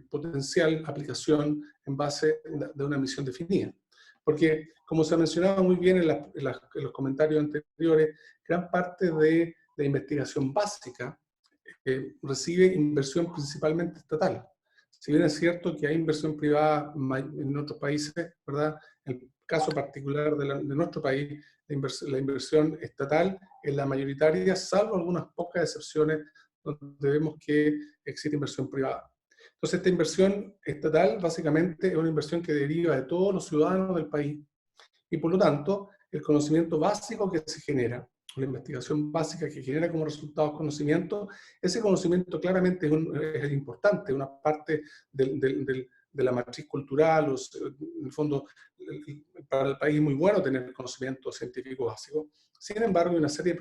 [SPEAKER 5] potencial aplicación en base de una misión definida. Porque, como se ha mencionado muy bien en los comentarios anteriores, gran parte de la investigación básica recibe inversión principalmente estatal. Si bien es cierto que hay inversión privada en otros países, ¿verdad?, en el caso particular de nuestro país, la inversión estatal es la mayoritaria, salvo algunas pocas excepciones donde vemos que existe inversión privada. Entonces, esta inversión estatal básicamente es una inversión que deriva de todos los ciudadanos del país y, por lo tanto, el conocimiento básico que se genera, la investigación básica que genera como resultado conocimiento, ese conocimiento claramente es importante, una parte de la matriz cultural, en el fondo, para el país es muy bueno tener conocimiento científico básico. Sin embargo, hay una serie de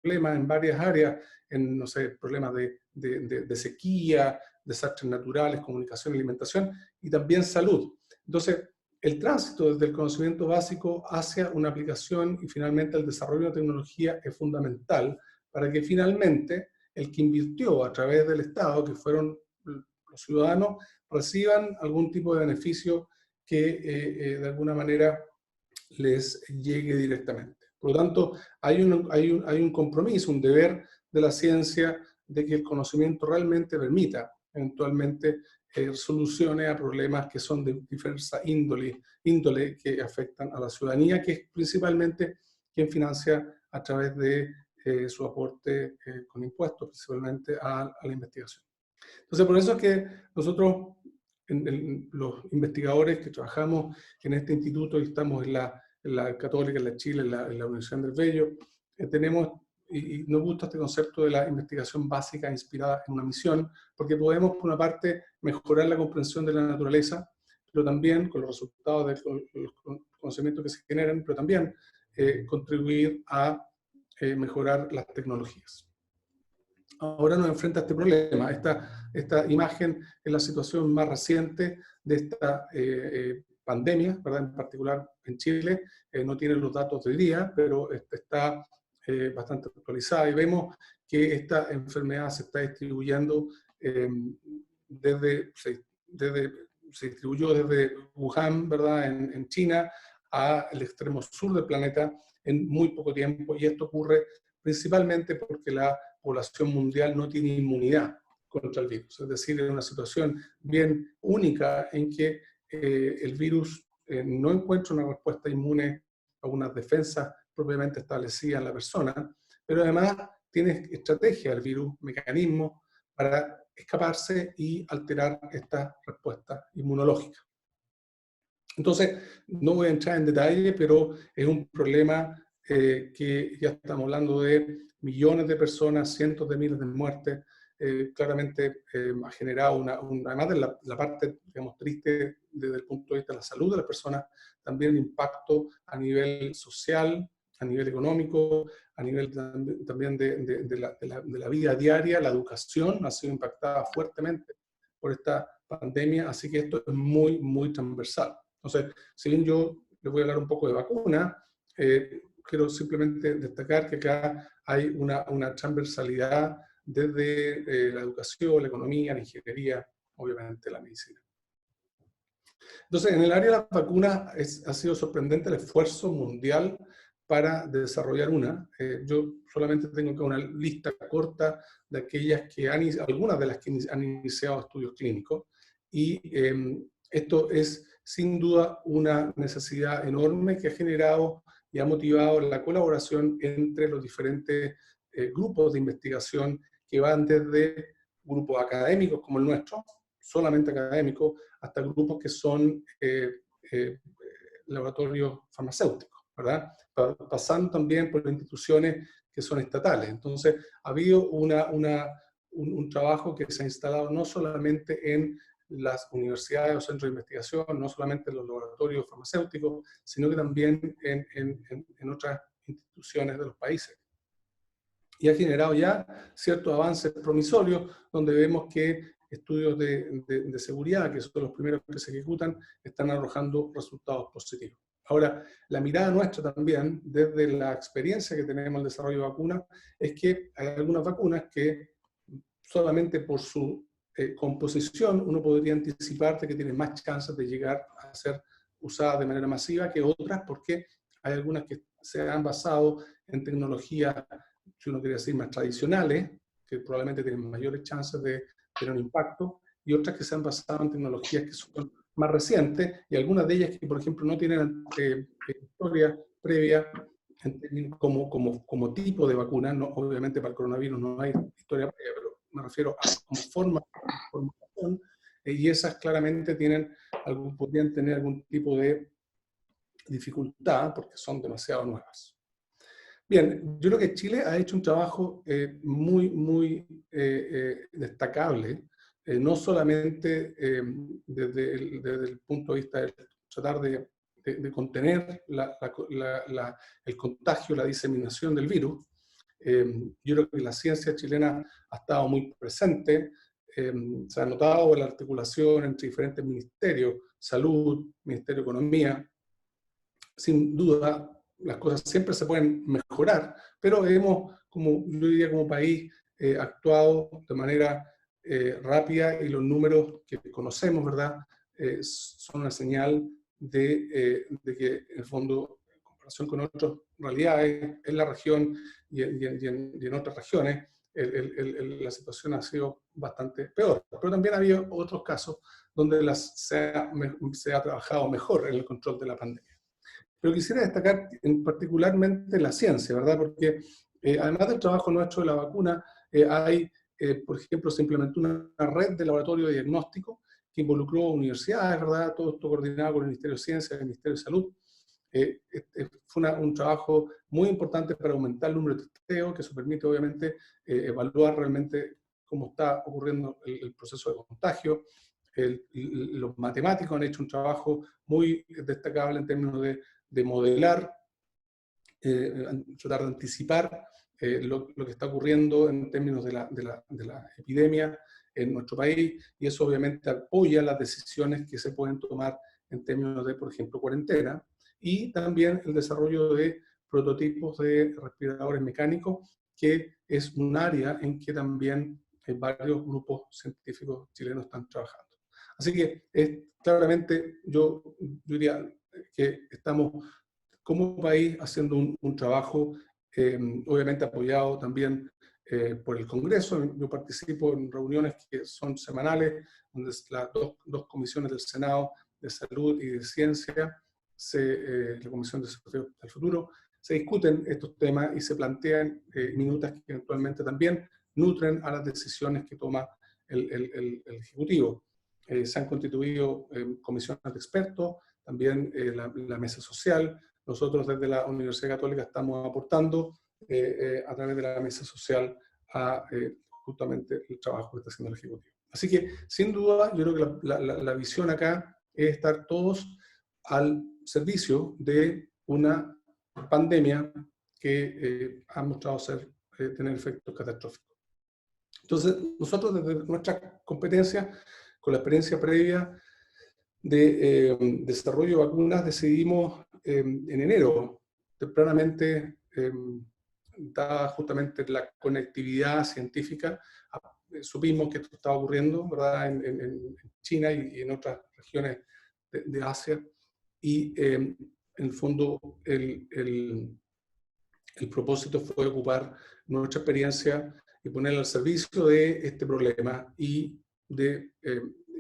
[SPEAKER 5] problemas en varias áreas, no sé, problemas de sequía, desastres naturales, comunicación, alimentación y también salud. Entonces, el tránsito desde el conocimiento básico hacia una aplicación y finalmente el desarrollo de tecnología es fundamental para que finalmente el que invirtió a través del Estado, que fueron los ciudadanos, reciban algún tipo de beneficio que de alguna manera les llegue directamente. Por lo tanto, hay un compromiso, un deber de la ciencia de que el conocimiento realmente permita eventualmente soluciones a problemas que son de diversa índole que afectan a la ciudadanía, que es principalmente quien financia a través de su aporte con impuestos, principalmente a la investigación. Entonces, por eso es que nosotros, los investigadores que trabajamos en este instituto y estamos en la Católica, en la Chile, en la Universidad del Bello, tenemos, y nos gusta este concepto de la investigación básica inspirada en una misión, porque podemos, por una parte, mejorar la comprensión de la naturaleza, pero también con los resultados de los conocimientos que se generan, pero también contribuir a mejorar las tecnologías. Ahora nos enfrenta a este problema. Esta imagen es la situación más reciente de esta pandemia, ¿verdad? En particular en Chile. No tiene los datos de hoy día, pero está bastante actualizada y vemos que esta enfermedad se está distribuyendo se distribuyó desde Wuhan, ¿verdad?, en China, al extremo sur del planeta en muy poco tiempo, y esto ocurre principalmente porque la población mundial no tiene inmunidad contra el virus. Es decir, es una situación bien única en que el virus no encuentra una respuesta inmune a unas defensas propiamente establecidas en la persona, pero además tiene estrategia el virus, mecanismos para escaparse y alterar esta respuesta inmunológica. Entonces, no voy a entrar en detalle, pero es un problema que ya estamos hablando de millones de personas, cientos de miles de muertes, claramente ha generado además de la parte, digamos, triste desde el punto de vista de la salud de las personas, también impacto a nivel social, a nivel económico, a nivel también de la vida diaria. La educación ha sido impactada fuertemente por esta pandemia, así que esto es muy, muy transversal. Entonces, si bien yo les voy a hablar un poco de vacuna, quiero simplemente destacar que acá hay una transversalidad desde la educación, la economía, la ingeniería, obviamente la medicina. Entonces, en el área de las vacunas ha sido sorprendente el esfuerzo mundial para desarrollar una. Yo solamente tengo acá una lista corta de aquellas que algunas de las que han iniciado estudios clínicos, y esto es sin duda una necesidad enorme que ha generado y ha motivado la colaboración entre los diferentes grupos de investigación que van desde grupos académicos como el nuestro, solamente académicos, hasta grupos que son laboratorios farmacéuticos, ¿verdad? Pasando también por instituciones que son estatales. Entonces, ha habido un trabajo que se ha instalado no solamente en las universidades o centros de investigación, no solamente en los laboratorios farmacéuticos, sino que también en otras instituciones de los países. Y ha generado ya ciertos avances promisorios, donde vemos que estudios de seguridad, que son los primeros que se ejecutan, están arrojando resultados positivos. Ahora, la mirada nuestra también, desde la experiencia que tenemos en el desarrollo de vacunas, es que hay algunas vacunas que solamente por su composición uno podría anticipar que tienen más chances de llegar a ser usadas de manera masiva que otras, porque hay algunas que se han basado en tecnologías, si uno quiere decir, más tradicionales, que probablemente tienen mayores chances de tener un impacto, y otras que se han basado en tecnologías que son más recientes, y algunas de ellas que, por ejemplo, no tienen historia previa como tipo de vacuna. No, obviamente para el coronavirus no hay historia previa, pero me refiero a como forma de formulación, y esas claramente podrían tener algún tipo de dificultad porque son demasiado nuevas. Bien, yo creo que Chile ha hecho un trabajo muy, muy destacable, no solamente desde el punto de vista de tratar de contener el contagio, la diseminación del virus. Yo creo que la ciencia chilena ha estado muy presente, se ha notado la articulación entre diferentes ministerios, salud, Ministerio de Economía. Sin duda, las cosas siempre se pueden mejorar, pero hemos, yo diría, como país, actuado de manera rápida, y los números que conocemos, ¿verdad?, son una señal de que, en el fondo, en comparación con otras realidades en la región y en otras regiones, la situación ha sido bastante peor. Pero también ha habido otros casos donde se ha trabajado mejor en el control de la pandemia. Pero quisiera destacar particularmente la ciencia, ¿verdad? Porque además del trabajo nuestro de la vacuna, por ejemplo, se implementó una red de laboratorio de diagnóstico que involucró universidades, ¿verdad? Todo esto coordinado con el Ministerio de Ciencia y el Ministerio de Salud. Fue un trabajo muy importante para aumentar el número de testeos, que eso permite, obviamente, evaluar realmente cómo está ocurriendo el proceso de contagio. Los matemáticos han hecho un trabajo muy destacable en términos de modelar, tratar de anticipar lo que está ocurriendo en términos de la epidemia en nuestro país, y eso obviamente apoya las decisiones que se pueden tomar en términos de, por ejemplo, cuarentena, y también el desarrollo de prototipos de respiradores mecánicos, que es un área en que también varios grupos científicos chilenos están trabajando. Así que claramente yo diría que estamos como país haciendo un trabajo obviamente apoyado también por el Congreso. Yo participo en reuniones que son semanales, donde las dos comisiones del Senado de Salud y de Ciencia, la Comisión de Desarrollo del Futuro, se discuten estos temas y se plantean minutas que eventualmente también nutren a las decisiones que toma el Ejecutivo. Se han constituido comisiones de expertos, también la mesa social. Nosotros desde la Universidad Católica estamos aportando a través de la mesa social a justamente el trabajo que está haciendo el Ejecutivo. Así que, sin duda, yo creo que la visión acá es estar todos al servicio de una pandemia que ha mostrado tener efectos catastróficos. Entonces, nosotros desde nuestra competencia, con la experiencia previa de desarrollo de vacunas, decidimos en enero, tempranamente, dada justamente la conectividad científica, supimos que esto estaba ocurriendo, ¿verdad?, en China y en otras regiones de Asia, y en el fondo el propósito fue ocupar nuestra experiencia y ponerla al servicio de este problema y de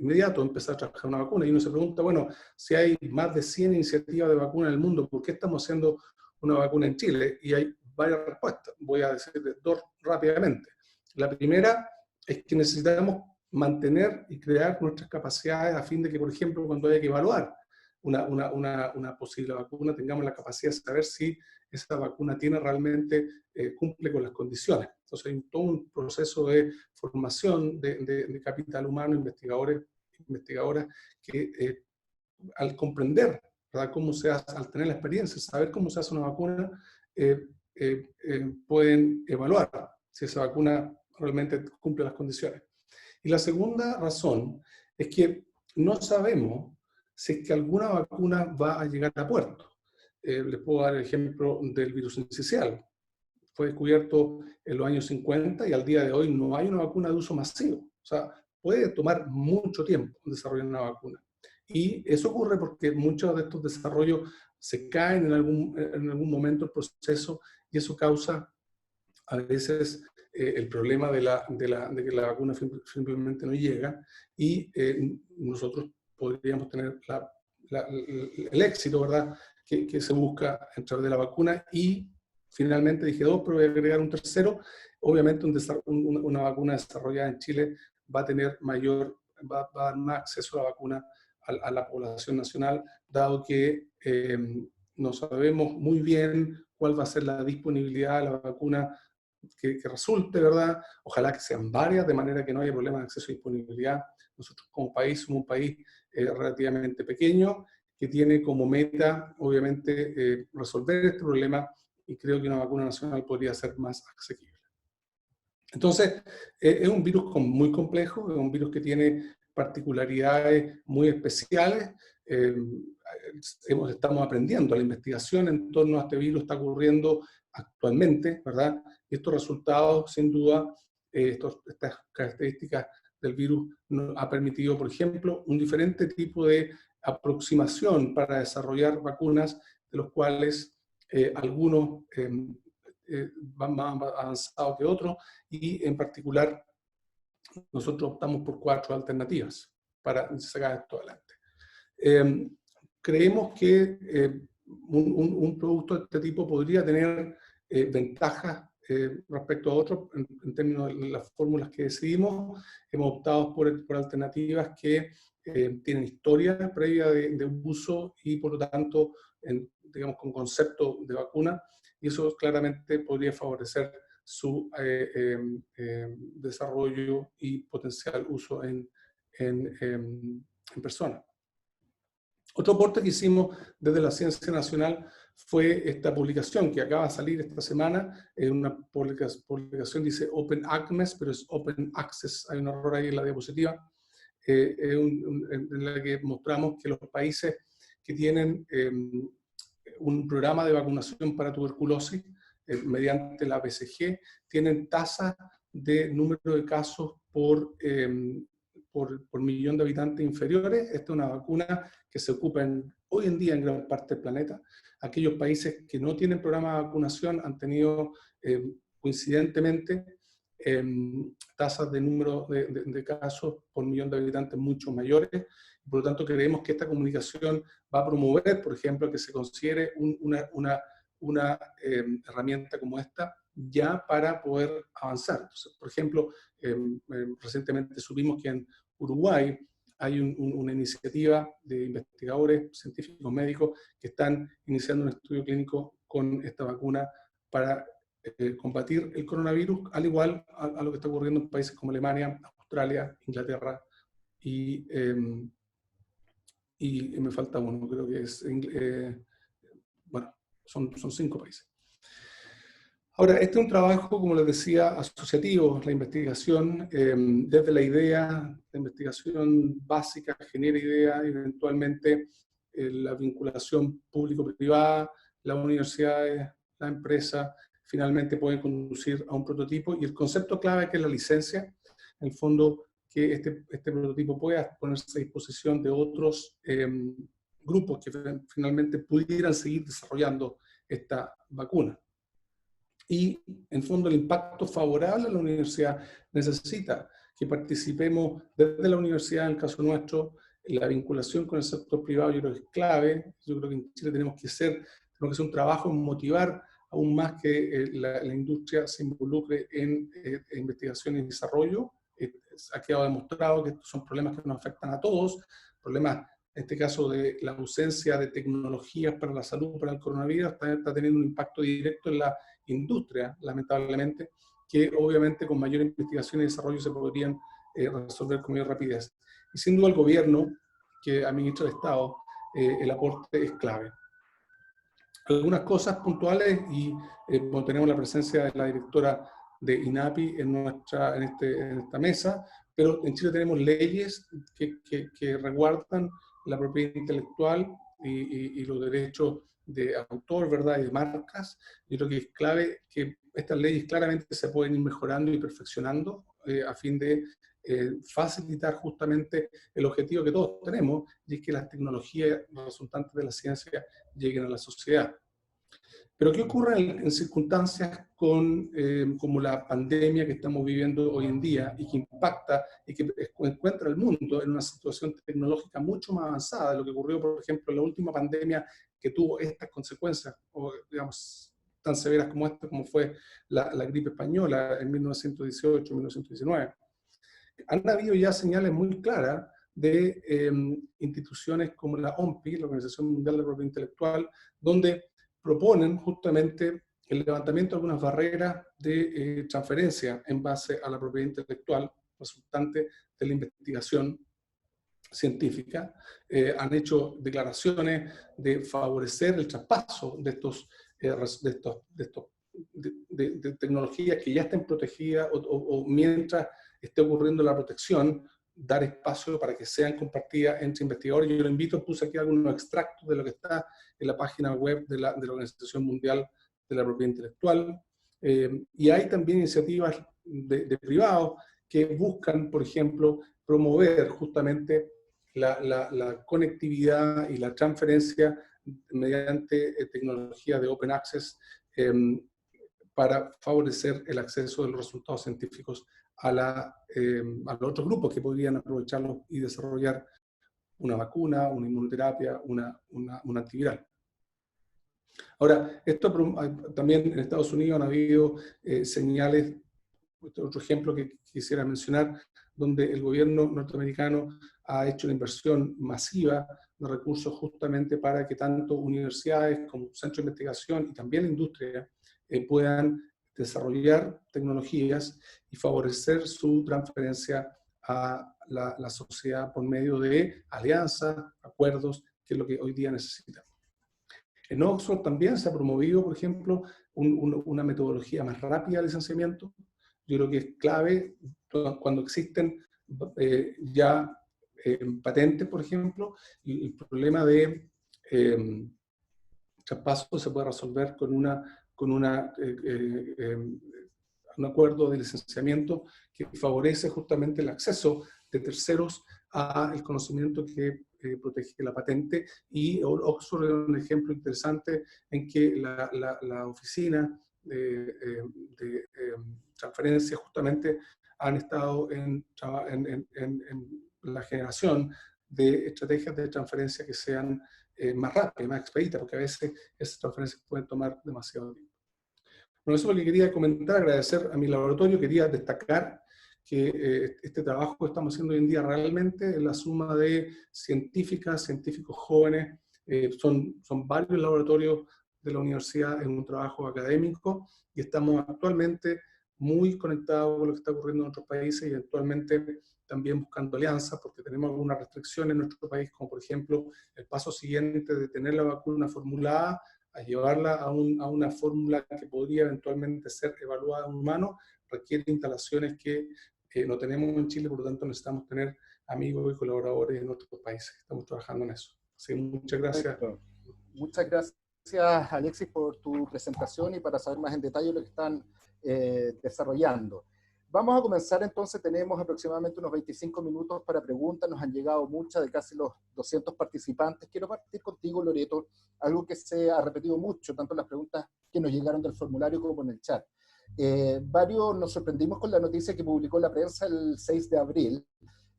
[SPEAKER 5] inmediato empezar a trabajar una vacuna. Y uno se pregunta, bueno, si hay más de 100 iniciativas de vacuna en el mundo, ¿por qué estamos haciendo una vacuna en Chile? Y hay varias respuestas. Voy a decir dos rápidamente. La primera es que necesitamos mantener y crear nuestras capacidades a fin de que, por ejemplo, cuando haya que evaluar una posible vacuna, tengamos la capacidad de saber si esa vacuna realmente cumple con las condiciones. Entonces hay todo un proceso de formación de capital humano, investigadores, investigadoras, que al comprender, ¿verdad?, cómo se hace, al tener la experiencia, saber cómo se hace una vacuna, pueden evaluar si esa vacuna realmente cumple las condiciones. Y la segunda razón es que no sabemos si es que alguna vacuna va a llegar a puerto. Les puedo dar el ejemplo del virus incisional. Fue descubierto en los años 50 y al día de hoy no hay una vacuna de uso masivo. O sea, puede tomar mucho tiempo desarrollar una vacuna. Y eso ocurre porque muchos de estos desarrollos se caen en algún momento del proceso y eso causa a veces el problema de que la vacuna simplemente no llega y nosotros podríamos tener el éxito, ¿verdad?, que se busca a través de la vacuna. Y finalmente dije dos, pero voy a agregar un tercero. Obviamente una vacuna desarrollada en Chile va a tener va a dar más acceso a la vacuna a la población nacional, dado que no sabemos muy bien cuál va a ser la disponibilidad de la vacuna que resulte, ¿verdad? Ojalá que sean varias, de manera que no haya problemas de acceso y disponibilidad. Nosotros como país somos un país relativamente pequeño, que tiene como meta, obviamente, resolver este problema, y creo que una vacuna nacional podría ser más asequible. Entonces, es un virus muy complejo, es un virus que tiene particularidades muy especiales. Estamos aprendiendo, la investigación en torno a este virus está ocurriendo actualmente, ¿verdad? Y estos resultados, sin duda, estas características del virus nos ha permitido, por ejemplo, un diferente tipo de aproximación para desarrollar vacunas, de los cuales algunos van más avanzados que otros, y en particular nosotros optamos por 4 alternativas para sacar esto adelante. Creemos que un producto de este tipo podría tener ventajas respecto a otros en términos de las fórmulas que decidimos. Hemos optado por alternativas que tienen historia previa de uso y por lo tanto, digamos, con concepto de vacuna, y eso claramente podría favorecer su desarrollo y potencial uso en personas. Otro aporte que hicimos desde la Ciencia Nacional fue esta publicación que acaba de salir esta semana. Una publicación dice Open Access, pero es Open Access. Hay un error ahí en la diapositiva. En la que mostramos que los países que tienen un programa de vacunación para tuberculosis mediante la BCG tienen tasas de número de casos por millón de habitantes inferiores. Esta es una vacuna que se ocupa hoy en día en gran parte del planeta. Aquellos países que no tienen programa de vacunación han tenido coincidentemente tasas de número de casos por millón de habitantes mucho mayores. Por lo tanto, creemos que esta comunicación va a promover, por ejemplo, que se considere una herramienta como esta ya para poder avanzar. Entonces, por ejemplo, recientemente supimos que en Uruguay hay una iniciativa de investigadores, científicos, médicos, que están iniciando un estudio clínico con esta vacuna para combatir el coronavirus, al igual a lo que está ocurriendo en países como Alemania, Australia, Inglaterra y me falta uno, creo que es, bueno, son 5 países. Ahora, este es un trabajo, como les decía, asociativo, la investigación, desde la idea, la investigación básica, genera idea, eventualmente la vinculación público-privada, las universidades, la empresa, finalmente pueden conducir a un prototipo, y el concepto clave que es la licencia, en el fondo, que este prototipo pueda ponerse a disposición de otros grupos que finalmente pudieran seguir desarrollando esta vacuna. Y, en fondo, el impacto favorable a la universidad necesita que participemos desde la universidad, en el caso nuestro, la vinculación con el sector privado yo creo que es clave. Yo creo que en Chile tenemos que hacer un trabajo en motivar aún más que la industria se involucre en investigación y desarrollo. Ha quedado demostrado que estos son problemas que nos afectan a todos, problemas, en este caso, de la ausencia de tecnologías para la salud, para el coronavirus, está teniendo un impacto directo en la industria, lamentablemente, que obviamente con mayor investigación y desarrollo se podrían resolver con mayor rapidez. Y sin duda el gobierno, que administra el Estado, el aporte es clave. Algunas cosas puntuales, y tenemos la presencia de la directora de INAPI en esta mesa, pero en Chile tenemos leyes que resguardan la propiedad intelectual y los derechos de autor, ¿verdad?, y de marcas. Yo creo que es clave que estas leyes claramente se pueden ir mejorando y perfeccionando a fin de facilitar justamente el objetivo que todos tenemos, y es que las tecnologías resultantes de la ciencia lleguen a la sociedad. Pero ¿qué ocurre en circunstancias como la pandemia que estamos viviendo hoy en día y que impacta y que encuentra al mundo en una situación tecnológica mucho más avanzada de lo que ocurrió, por ejemplo, en la última pandemia que tuvo estas consecuencias, o digamos, tan severas como esta, como fue la gripe española en 1918-1919? Han habido ya señales muy claras de instituciones como la OMPI, la Organización Mundial de la Propiedad Intelectual, donde proponen justamente el levantamiento de algunas barreras de transferencia en base a la propiedad intelectual resultante de la investigación científica. Han hecho declaraciones de favorecer el traspaso de tecnologías que ya estén protegidas o mientras esté ocurriendo la protección, dar espacio para que sean compartidas entre investigadores. Yo lo invito, puse aquí algunos extractos de lo que está en la página web de la Organización Mundial de la Propiedad Intelectual. Y hay también iniciativas de privados que buscan, por ejemplo, promover justamente la conectividad y la transferencia mediante tecnología de Open Access para favorecer el acceso de los resultados científicos a los otros grupos que podrían aprovecharlos y desarrollar una vacuna, una inmunoterapia, una antiviral. Ahora, esto también en Estados Unidos han habido señales, otro ejemplo que quisiera mencionar, donde el gobierno norteamericano ha hecho una inversión masiva de recursos justamente para que tanto universidades como centros de investigación y también la industria puedan desarrollar tecnologías y favorecer su transferencia a la sociedad por medio de alianzas, acuerdos, que es lo que hoy día necesitamos. En Oxford también se ha promovido, por ejemplo, una metodología más rápida de licenciamiento. Yo creo que es clave cuando existen ya patentes, por ejemplo, y el problema de traspaso se puede resolver con un acuerdo de licenciamiento que favorece justamente el acceso de terceros al conocimiento que protege la patente. Y Oxford es un ejemplo interesante en que la oficina de transferencia justamente han estado en la generación de estrategias de transferencia que sean más rápidas, más expeditas, porque a veces esas transferencias pueden tomar demasiado tiempo. Bueno, eso es lo que quería comentar, agradecer a mi laboratorio. Quería destacar que este trabajo que estamos haciendo hoy en día realmente es la suma de científicos jóvenes, son varios laboratorios de la universidad es un trabajo académico y estamos actualmente muy conectados con lo que está ocurriendo en otros países y eventualmente también buscando alianzas, porque tenemos algunas restricciones en nuestro país, como por ejemplo el paso siguiente de tener la vacuna formulada a llevarla a una fórmula que podría eventualmente ser evaluada en humanos, requiere instalaciones que no tenemos en Chile, por lo tanto necesitamos tener amigos y colaboradores en otros países. Estamos trabajando en eso. Así que muchas gracias.
[SPEAKER 2] Perfecto. Muchas gracias, Alexis, por tu presentación y para saber más en detalle lo que están desarrollando. Vamos a comenzar entonces, tenemos aproximadamente unos 25 minutos para preguntas, nos han llegado muchas de casi los 200 participantes. Quiero partir contigo, Loreto, algo que se ha repetido mucho, tanto en las preguntas que nos llegaron del formulario como en el chat. Varios nos sorprendimos con la noticia que publicó la prensa el 6 de abril,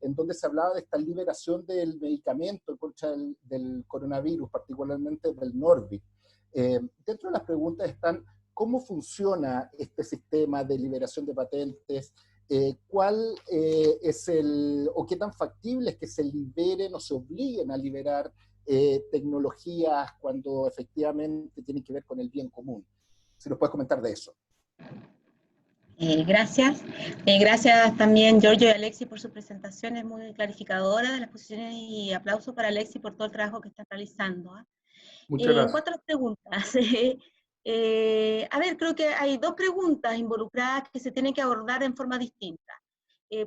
[SPEAKER 2] en donde se hablaba de esta liberación del medicamento en contra del coronavirus, particularmente del Norvig. Dentro de las preguntas están, ¿cómo funciona este sistema de liberación de patentes? ¿Cuál es o qué tan factible es que se liberen o se obliguen a liberar tecnologías cuando efectivamente tienen que ver con el bien común? Si nos puedes comentar de eso.
[SPEAKER 4] Gracias. Gracias también, Giorgio y Alexis, por sus presentaciones muy clarificadoras de las posiciones, y aplauso para Alexis por todo el trabajo que están realizando.
[SPEAKER 5] Muchas gracias.
[SPEAKER 4] En cuanto a las preguntas, a ver, creo que hay dos preguntas involucradas que se tienen que abordar en forma distinta.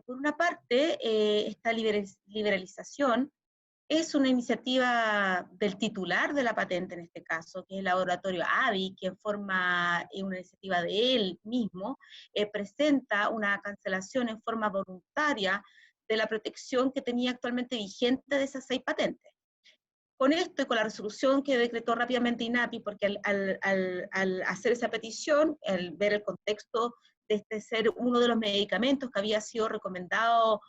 [SPEAKER 4] Por una parte, esta liberalización es una iniciativa del titular de la patente en este caso, que es el laboratorio AVI, que en forma una iniciativa de él mismo, presenta una cancelación en forma voluntaria de la protección que tenía actualmente vigente de esas 6 patentes. Con esto y con la resolución que decretó rápidamente INAPI, porque al hacer esa petición, al ver el contexto de este ser uno de los medicamentos que había sido recomendado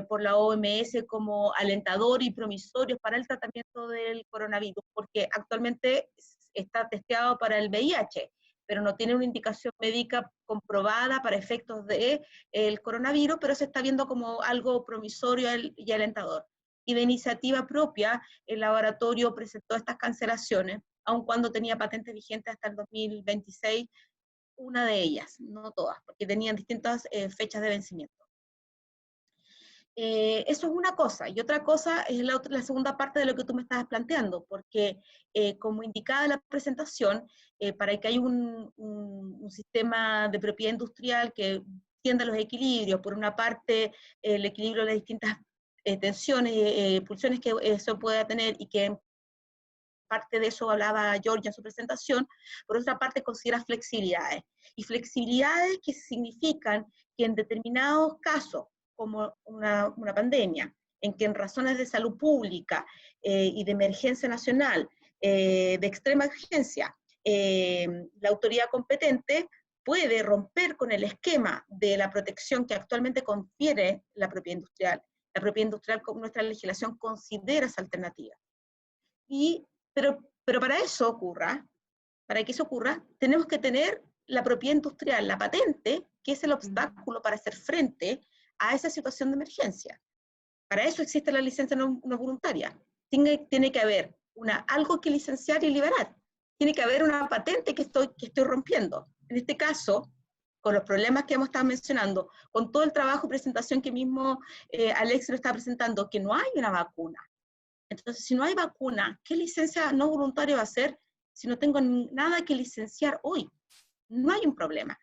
[SPEAKER 4] por la OMS como alentador y promisorio para el tratamiento del coronavirus, porque actualmente está testeado para el VIH, pero no tiene una indicación médica comprobada para efectos del coronavirus, pero se está viendo como algo promisorio y alentador. Y de iniciativa propia, el laboratorio presentó estas cancelaciones, aun cuando tenía patentes vigentes hasta el 2026, una de ellas, no todas, porque tenían distintas fechas de vencimiento. Eso es una cosa, y otra cosa es la segunda parte de lo que tú me estabas planteando, porque como indicaba la presentación, para que haya un sistema de propiedad industrial que tienda los equilibrios, por una parte el equilibrio de las distintas tensiones, pulsiones que eso pueda tener, y que parte de eso hablaba Giorgio en su presentación, por otra parte considera flexibilidades, y flexibilidades que significan que en determinados casos, como una pandemia, en que en razones de salud pública y de emergencia nacional, de extrema urgencia, la autoridad competente puede romper con el esquema de la protección que actualmente confiere la propiedad industrial. La propiedad industrial, con nuestra legislación, considera esa alternativa. Pero para que eso ocurra, tenemos que tener la propiedad industrial, la patente, que es el obstáculo para hacer frente a esa situación de emergencia. Para eso existe la licencia no voluntaria. Tiene que haber algo que licenciar y liberar. Tiene que haber una patente que estoy rompiendo. En este caso, con los problemas que hemos estado mencionando, con todo el trabajo y presentación que mismo Alex lo está presentando, que no hay una vacuna. Entonces, si no hay vacuna, ¿qué licencia no voluntaria va a ser si no tengo nada que licenciar hoy? No hay un problema.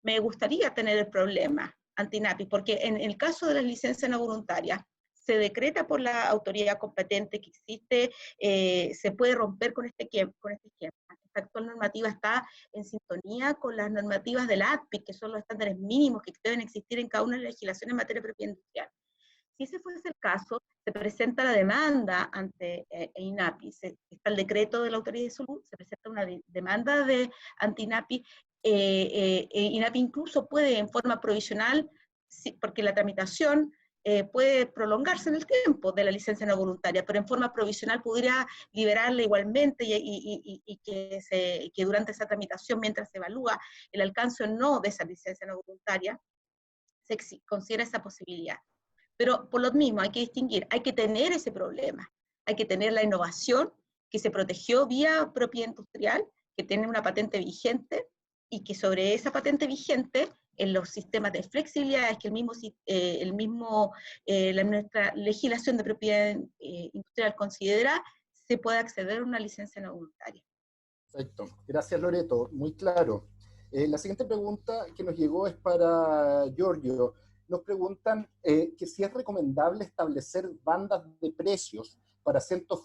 [SPEAKER 4] Me gustaría tener el problema ante INAPI, porque en el caso de las licencias no voluntarias, se decreta por la autoridad competente que existe, se puede romper con este esquema. Esta actual normativa está en sintonía con las normativas del ADPI, que son los estándares mínimos que deben existir en cada una de las legislaciones en materia de propiedad industrial. Si ese fuese el caso, se presenta la demanda ante INAPI, está el decreto de la Autoridad de Salud, se presenta una demanda ante INAPI, INAPI incluso puede en forma provisional, porque la tramitación puede prolongarse en el tiempo de la licencia no voluntaria, pero en forma provisional podría liberarla igualmente y que durante esa tramitación, mientras se evalúa el alcance o no de esa licencia no voluntaria, se considera esa posibilidad. Pero por lo mismo hay que distinguir, hay que tener ese problema, hay que tener la innovación que se protegió vía propiedad industrial que tienen una patente vigente y que sobre esa patente vigente, en los sistemas de flexibilidad, es que nuestra legislación de propiedad industrial considera, se puede acceder a una licencia no voluntaria.
[SPEAKER 2] Perfecto. Gracias, Loreto. Muy claro. La siguiente pregunta que nos llegó es para Giorgio. Nos preguntan que si es recomendable establecer bandas de precios para ciertos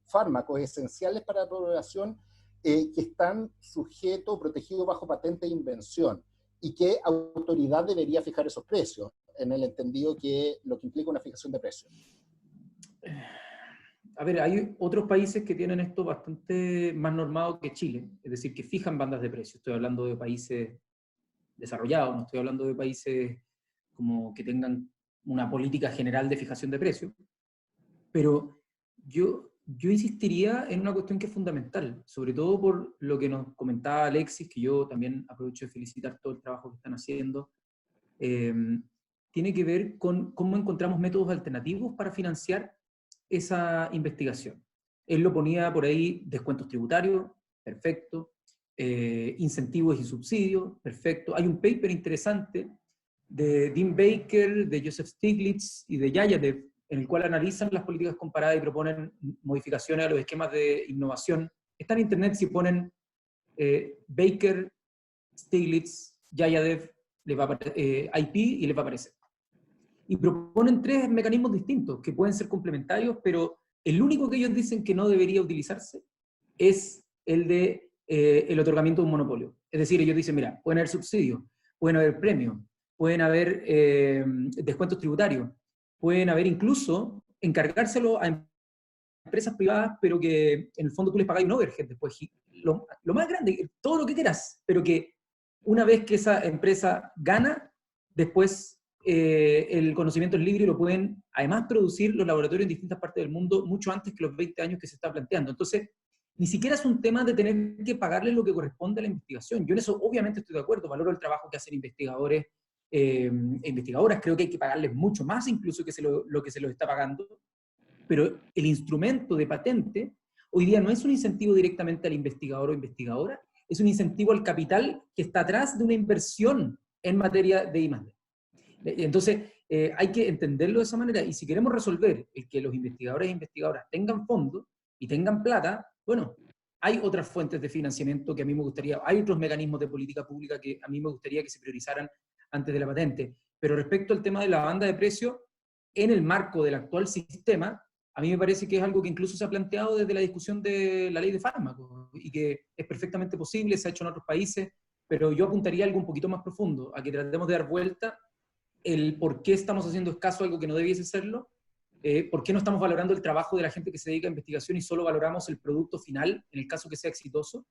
[SPEAKER 2] fármacos esenciales para la población que están sujetos o protegidos bajo patente de invención, y qué autoridad debería fijar esos precios, en el entendido que lo que implica una fijación de precios.
[SPEAKER 3] A ver, hay otros países que tienen esto bastante más normado que Chile, es decir, que fijan bandas de precios. Estoy hablando de países desarrollados, no estoy hablando de países como que tengan una política general de fijación de precios. Pero yo insistiría en una cuestión que es fundamental, sobre todo por lo que nos comentaba Alexis, que yo también aprovecho de felicitar todo el trabajo que están haciendo. Tiene que ver con cómo encontramos métodos alternativos para financiar esa investigación. Él lo ponía por ahí: descuentos tributarios, perfecto, incentivos y subsidios, perfecto. Hay un paper interesante de Dean Baker, de Joseph Stiglitz y de Yayadev, en el cual analizan las políticas comparadas y proponen modificaciones a los esquemas de innovación. Está en internet, si ponen Baker, Stiglitz, Yayadev, IP, y les va a aparecer. Y proponen 3 mecanismos distintos que pueden ser complementarios, pero el único que ellos dicen que no debería utilizarse es el de el otorgamiento de un monopolio. Es decir, ellos dicen, mira, pueden haber subsidios, pueden haber premios, pueden haber descuentos tributarios, pueden haber incluso encargárselo a empresas privadas, pero que en el fondo tú les pagas un overhead después, lo más grande, todo lo que quieras, pero que una vez que esa empresa gana, después el conocimiento es libre y lo pueden además producir los laboratorios en distintas partes del mundo mucho antes que los 20 años que se está planteando. Entonces, ni siquiera es un tema de tener que pagarles lo que corresponde a la investigación. Yo en eso obviamente estoy de acuerdo, valoro el trabajo que hacen investigadores e investigadoras, creo que hay que pagarles mucho más incluso que lo que se los está pagando, pero el instrumento de patente hoy día no es un incentivo directamente al investigador o investigadora, es un incentivo al capital que está atrás de una inversión en materia de I+D. Entonces, hay que entenderlo de esa manera, y si queremos resolver el que los investigadores e investigadoras tengan fondos y tengan plata, bueno, hay otras fuentes de financiamiento que a mí me gustaría, hay otros mecanismos de política pública que a mí me gustaría que se priorizaran antes de la patente. Pero respecto al tema de la banda de precios, en el marco del actual sistema, a mí me parece que es algo que incluso se ha planteado desde la discusión de la ley de fármacos, y que es perfectamente posible, se ha hecho en otros países, pero yo apuntaría a algo un poquito más profundo, a que tratemos de dar vuelta el por qué estamos haciendo escaso algo que no debiese serlo, por qué no estamos valorando el trabajo de la gente que se dedica a investigación y solo valoramos el producto final, en el caso que sea exitoso,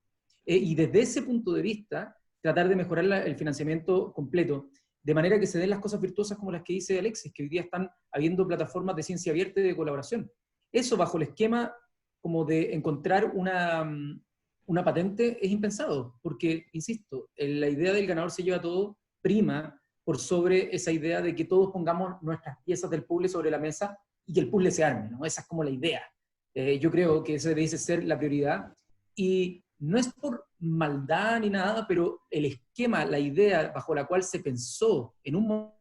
[SPEAKER 3] y desde ese punto de vista, tratar de mejorar el financiamiento completo, de manera que se den las cosas virtuosas como las que dice Alexis, que hoy día están habiendo plataformas de ciencia abierta y de colaboración. Eso bajo el esquema como de encontrar una patente es impensado, porque, insisto, la idea del ganador se lleva todo prima por sobre esa idea de que todos pongamos nuestras piezas del puzzle sobre la mesa y que el puzzle se arme, ¿no? Esa es como la idea. Yo creo que esa debe ser la prioridad, y no es por maldad ni nada, pero el esquema, la idea bajo la cual se pensó en un momento.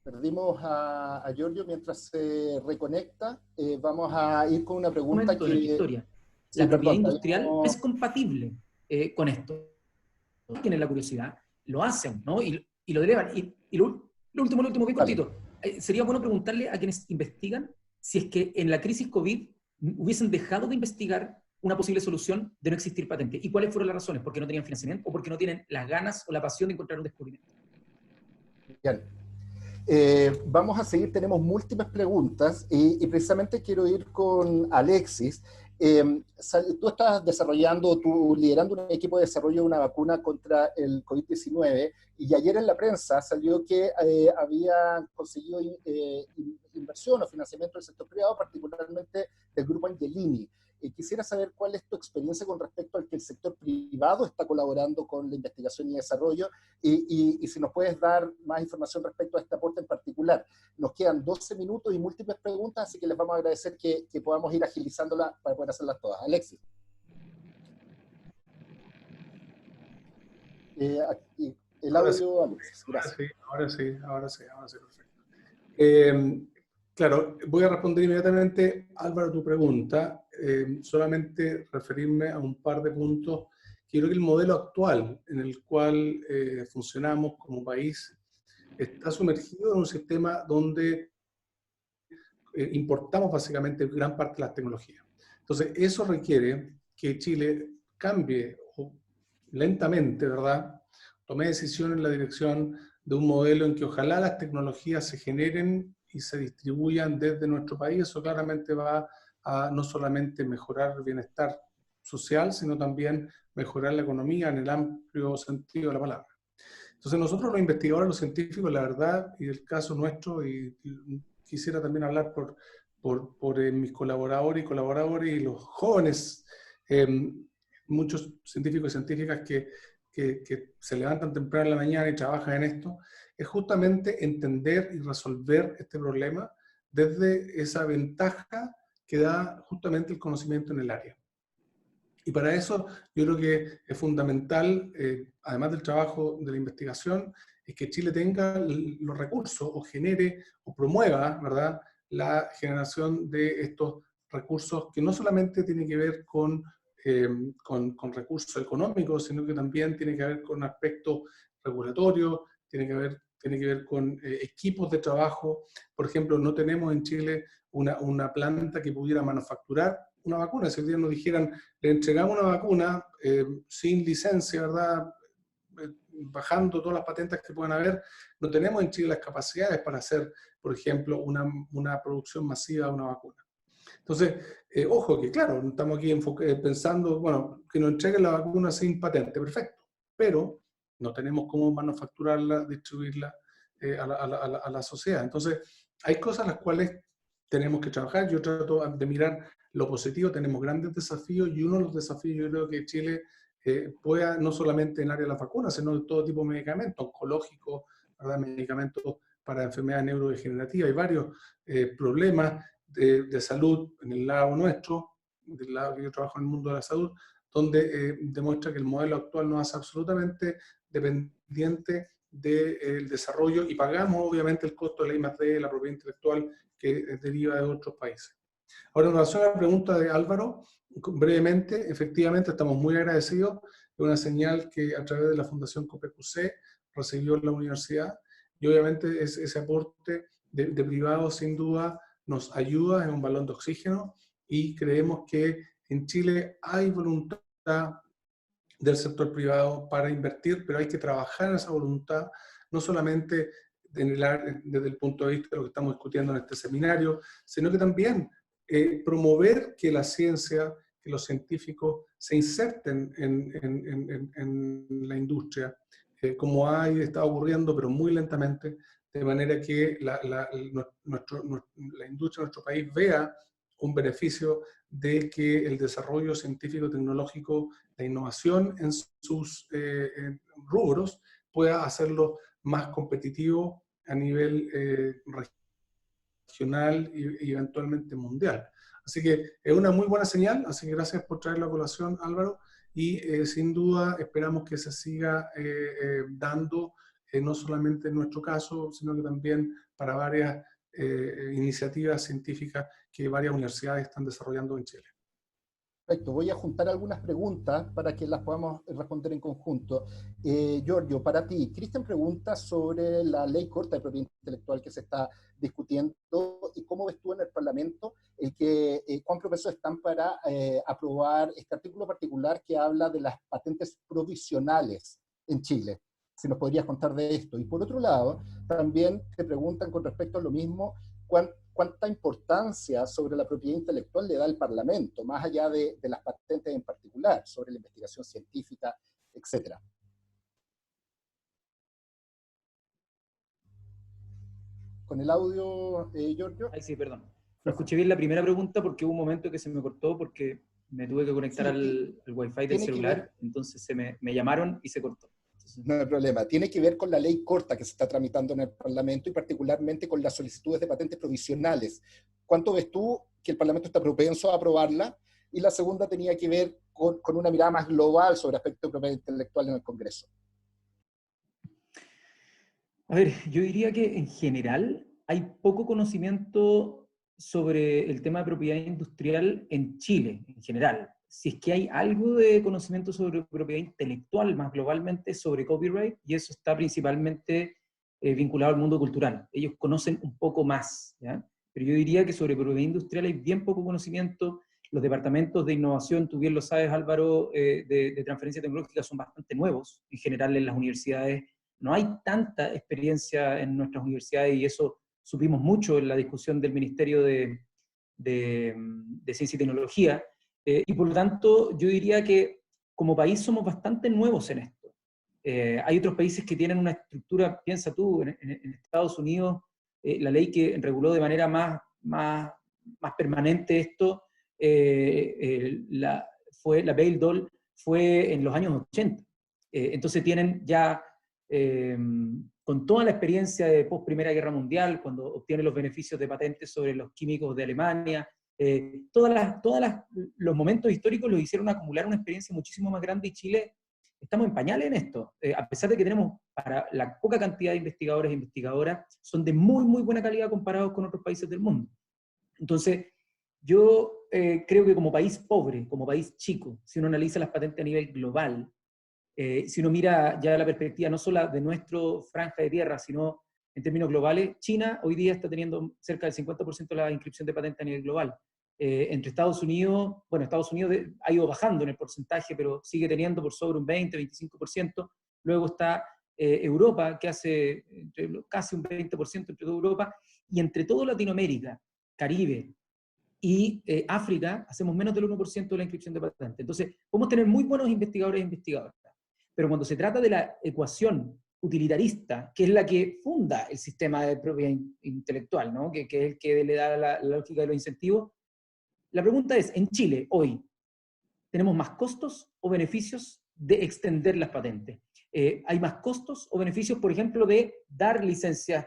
[SPEAKER 2] Perdimos a Giorgio mientras se reconecta. Vamos a ir con una pregunta que...
[SPEAKER 3] En la historia.
[SPEAKER 2] Sí,
[SPEAKER 3] la propiedad
[SPEAKER 2] perdón,
[SPEAKER 3] industrial
[SPEAKER 2] no...
[SPEAKER 3] es compatible con esto. Tienen la curiosidad, lo hacen, ¿no? Y lo elevan. Y lo último, bien cortito. Sería bueno preguntarle a quienes investigan si es que en la crisis COVID hubiesen dejado de investigar una posible solución de no existir patente. ¿Y cuáles fueron las razones? ¿Porque no tenían financiamiento o porque no tienen las ganas o la pasión de encontrar un descubrimiento?
[SPEAKER 2] Bien. Vamos a seguir, tenemos múltiples preguntas y precisamente quiero ir con Alexis. Tú estás liderando un equipo de desarrollo de una vacuna contra el COVID-19, y ayer en la prensa salió que había conseguido inversión o financiamiento del sector privado, particularmente del grupo Angelini. Quisiera saber cuál es tu experiencia con respecto al que el sector privado está colaborando con la investigación y desarrollo, y si nos puedes dar más información respecto a este aporte en particular. Nos quedan 12 minutos y múltiples preguntas, así que les vamos a agradecer que podamos ir agilizándolas para poder hacerlas todas. Alexis. El audio, Alexis, gracias.
[SPEAKER 5] Ahora sí, perfecto. Claro, voy a responder inmediatamente, Álvaro, tu pregunta, solamente referirme a un par de puntos. Que yo creo que el modelo actual en el cual funcionamos como país está sumergido en un sistema donde importamos básicamente gran parte de las tecnologías. Entonces, eso requiere que Chile cambie lentamente, ¿verdad? Tome decisiones en la dirección de un modelo en que ojalá las tecnologías se generen y se distribuyan desde nuestro país. Eso claramente va a no solamente mejorar el bienestar social, sino también mejorar la economía en el amplio sentido de la palabra. Entonces nosotros los investigadores, los científicos, la verdad, y el caso nuestro, y quisiera también hablar por mis colaboradores y los jóvenes, muchos científicos y científicas que se levantan temprano en la mañana y trabajan en esto, es justamente entender y resolver este problema desde esa ventaja que da justamente el conocimiento en el área. Y para eso yo creo que es fundamental, además del trabajo de la investigación, es que Chile tenga los recursos o genere o promueva, ¿verdad?, la generación de estos recursos que no solamente tiene que ver con recursos económicos, sino que también tiene que ver con aspectos regulatorios, tiene que ver con equipos de trabajo. Por ejemplo, no tenemos en Chile una planta que pudiera manufacturar una vacuna. Si hoy día nos dijeran, le entregamos una vacuna sin licencia, ¿verdad?, bajando todas las patentes que puedan haber, no tenemos en Chile las capacidades para hacer, por ejemplo, una producción masiva de una vacuna. Entonces, ojo que claro, estamos aquí pensando, bueno, que nos entreguen la vacuna sin patente, perfecto, pero no tenemos cómo manufacturarla, distribuirla a la sociedad. Entonces, hay cosas las cuales tenemos que trabajar. Yo trato de mirar lo positivo, tenemos grandes desafíos, y uno de los desafíos yo creo que Chile pueda, no solamente en el área de las vacunas, sino de todo tipo de medicamentos, oncológicos, ¿verdad?, medicamentos para enfermedades neurodegenerativas. Hay varios problemas de salud en el lado nuestro, del lado que yo trabajo en el mundo de la salud, donde demuestra que el modelo actual nos hace absolutamente dependiente del desarrollo, y pagamos obviamente el costo de la I+D, la propiedad intelectual que deriva de otros países. Ahora, en relación a la pregunta de Álvaro, brevemente, efectivamente estamos muy agradecidos de una señal que a través de la Fundación COPEQC recibió la universidad, y obviamente ese aporte de privados sin duda nos ayuda, es un balón de oxígeno, y creemos que en Chile hay voluntad del sector privado para invertir, pero hay que trabajar en esa voluntad, no solamente desde el punto de vista de lo que estamos discutiendo en este seminario, sino que también promover que la ciencia, que los científicos se inserten en la industria, como está ocurriendo, pero muy lentamente, de manera que la industria de nuestro país vea un beneficio de que el desarrollo científico-tecnológico, la innovación en sus rubros, pueda hacerlo más competitivo a nivel regional y eventualmente mundial. Así que es una muy buena señal, así que gracias por traer la colación, Álvaro, y sin duda esperamos que se siga dando, no solamente en nuestro caso, sino que también para varias iniciativas científicas que varias universidades están desarrollando en Chile.
[SPEAKER 2] Perfecto, voy a juntar algunas preguntas para que las podamos responder en conjunto. Giorgio, para ti, Cristian pregunta sobre la ley corta de propiedad intelectual que se está discutiendo, y cómo ves tú en el Parlamento cuán propensos están para aprobar este artículo particular que habla de las patentes provisionales en Chile. Si nos podrías contar de esto. Y por otro lado, también te preguntan con respecto a lo mismo, cuánta importancia sobre la propiedad intelectual le da el Parlamento, más allá de las patentes en particular, sobre la investigación científica, etc. Con el audio, Giorgio.
[SPEAKER 3] Ay, sí, perdón. No escuché bien la primera pregunta porque hubo un momento que se me cortó porque me tuve que conectar al Wi-Fi del
[SPEAKER 2] tiene que
[SPEAKER 3] celular, entonces me llamaron y se cortó. Entonces,
[SPEAKER 2] No hay problema. Tiene que ver con la ley corta que se está tramitando en el Parlamento y particularmente con las solicitudes de patentes provisionales. ¿Cuánto ves tú que el Parlamento está propenso a aprobarla? Y la segunda tenía que ver con una mirada más global sobre aspectos de propiedad intelectual en el Congreso.
[SPEAKER 3] a ver, yo diría que en general hay poco conocimiento sobre el tema de propiedad industrial en Chile, en general. Si es que hay algo de conocimiento sobre propiedad intelectual más globalmente sobre copyright, y eso está principalmente vinculado al mundo cultural. Ellos conocen un poco más, ¿ya? Pero yo diría que sobre propiedad industrial hay bien poco conocimiento. Los departamentos de innovación, tú bien lo sabes, Álvaro, de transferencia tecnológica son bastante nuevos. En general en las universidades no hay tanta experiencia en nuestras universidades, y eso supimos mucho en la discusión del Ministerio de Ciencia y Tecnología, y por lo tanto yo diría que como país somos bastante nuevos en esto. Hay otros países que tienen una estructura, piensa tú, en Estados Unidos, la ley que reguló de manera más permanente esto, la Bayh-Dole fue en los años 80. Entonces tienen ya, con toda la experiencia de post-Primera Guerra Mundial, cuando obtienen los beneficios de patentes sobre los químicos de Alemania, los momentos históricos los hicieron acumular una experiencia muchísimo más grande, y Chile estamos en pañales en esto, a pesar de que tenemos, para la poca cantidad de investigadores e investigadoras, son de muy, muy buena calidad comparados con otros países del mundo. Entonces, yo creo que como país pobre, como país chico, si uno analiza las patentes a nivel global, si uno mira ya la perspectiva no solo de nuestra franja de tierra, sino en términos globales, China hoy día está teniendo cerca del 50% de la inscripción de patentes a nivel global. Entre Estados Unidos, bueno, Estados Unidos ha ido bajando en el porcentaje, pero sigue teniendo por sobre un 20-25%. Luego está Europa, que hace casi un 20% entre toda Europa, y entre toda Latinoamérica, Caribe y África, hacemos menos del 1% de la inscripción de patentes. Entonces, podemos tener muy buenos investigadores e investigadoras, pero cuando se trata de la ecuación utilitarista, que es la que funda el sistema de propiedad intelectual, ¿no? que es el que le da la lógica de los incentivos, la pregunta es, en Chile, hoy, ¿tenemos más costos o beneficios de extender las patentes? ¿Hay más costos o beneficios, por ejemplo, de dar licencias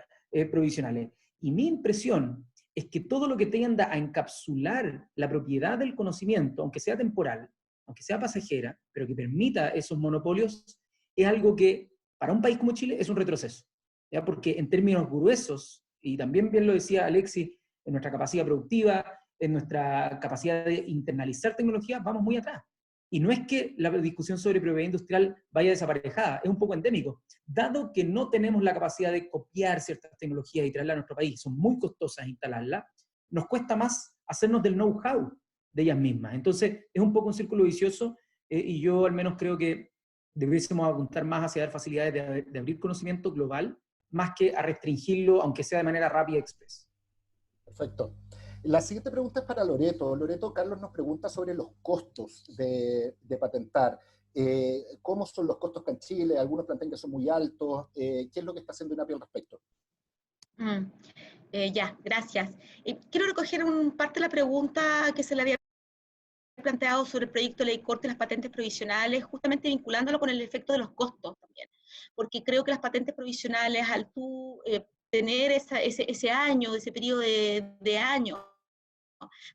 [SPEAKER 3] provisionales? Y mi impresión es que todo lo que tienda a encapsular la propiedad del conocimiento, aunque sea temporal, aunque sea pasajera, pero que permita esos monopolios, es algo que para un país como Chile es un retroceso, ¿ya? Porque en términos gruesos, y también bien lo decía Alexis, en nuestra capacidad productiva, en nuestra capacidad de internalizar tecnología, vamos muy atrás. Y no es que la discusión sobre propiedad industrial vaya desaparejada, es un poco endémico. Dado que no tenemos la capacidad de copiar ciertas tecnologías y traerlas a nuestro país, son muy costosas instalarlas, nos cuesta más hacernos del know-how de ellas mismas. Entonces, es un poco un círculo vicioso, y yo al menos creo que debiésemos apuntar más hacia dar facilidades de abrir conocimiento global, más que a restringirlo, aunque sea de manera rápida y express.
[SPEAKER 2] Perfecto. La siguiente pregunta es para Loreto. Loreto, Carlos nos pregunta sobre los costos de patentar. ¿Cómo son los costos en Chile? Algunos plantean que son muy altos. ¿Qué es lo que está haciendo INAPI al respecto?
[SPEAKER 4] Ya, gracias. Quiero recoger parte de la pregunta que se le había planteado sobre el proyecto de ley corta y las patentes provisionales, justamente vinculándolo con el efecto de los costos también, porque creo que las patentes provisionales, al tú tener ese año, ese periodo de años,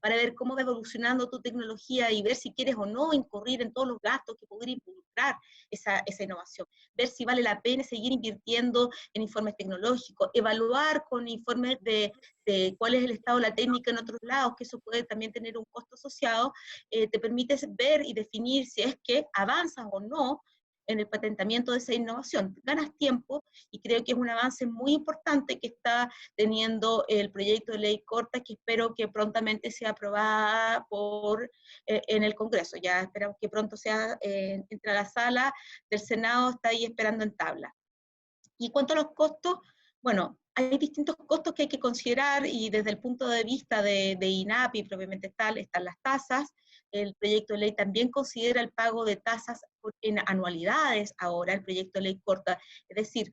[SPEAKER 4] para ver cómo va evolucionando tu tecnología y ver si quieres o no incurrir en todos los gastos que podría involucrar esa innovación, ver si vale la pena seguir invirtiendo en informes tecnológicos, evaluar con informes de cuál es el estado de la técnica en otros lados, que eso puede también tener un costo asociado, te permite ver y definir si es que avanzas o no en el patentamiento de esa innovación. Ganas tiempo, y creo que es un avance muy importante que está teniendo el proyecto de ley corta, que espero que prontamente sea aprobada en el Congreso. Ya esperamos que pronto sea entre a la sala del Senado, está ahí esperando en tabla. Y en cuanto a los costos, bueno, hay distintos costos que hay que considerar, y desde el punto de vista de INAPI propiamente tal, están las tasas, El proyecto de ley también considera el pago de tasas en anualidades ahora, el proyecto de ley corta. Es decir,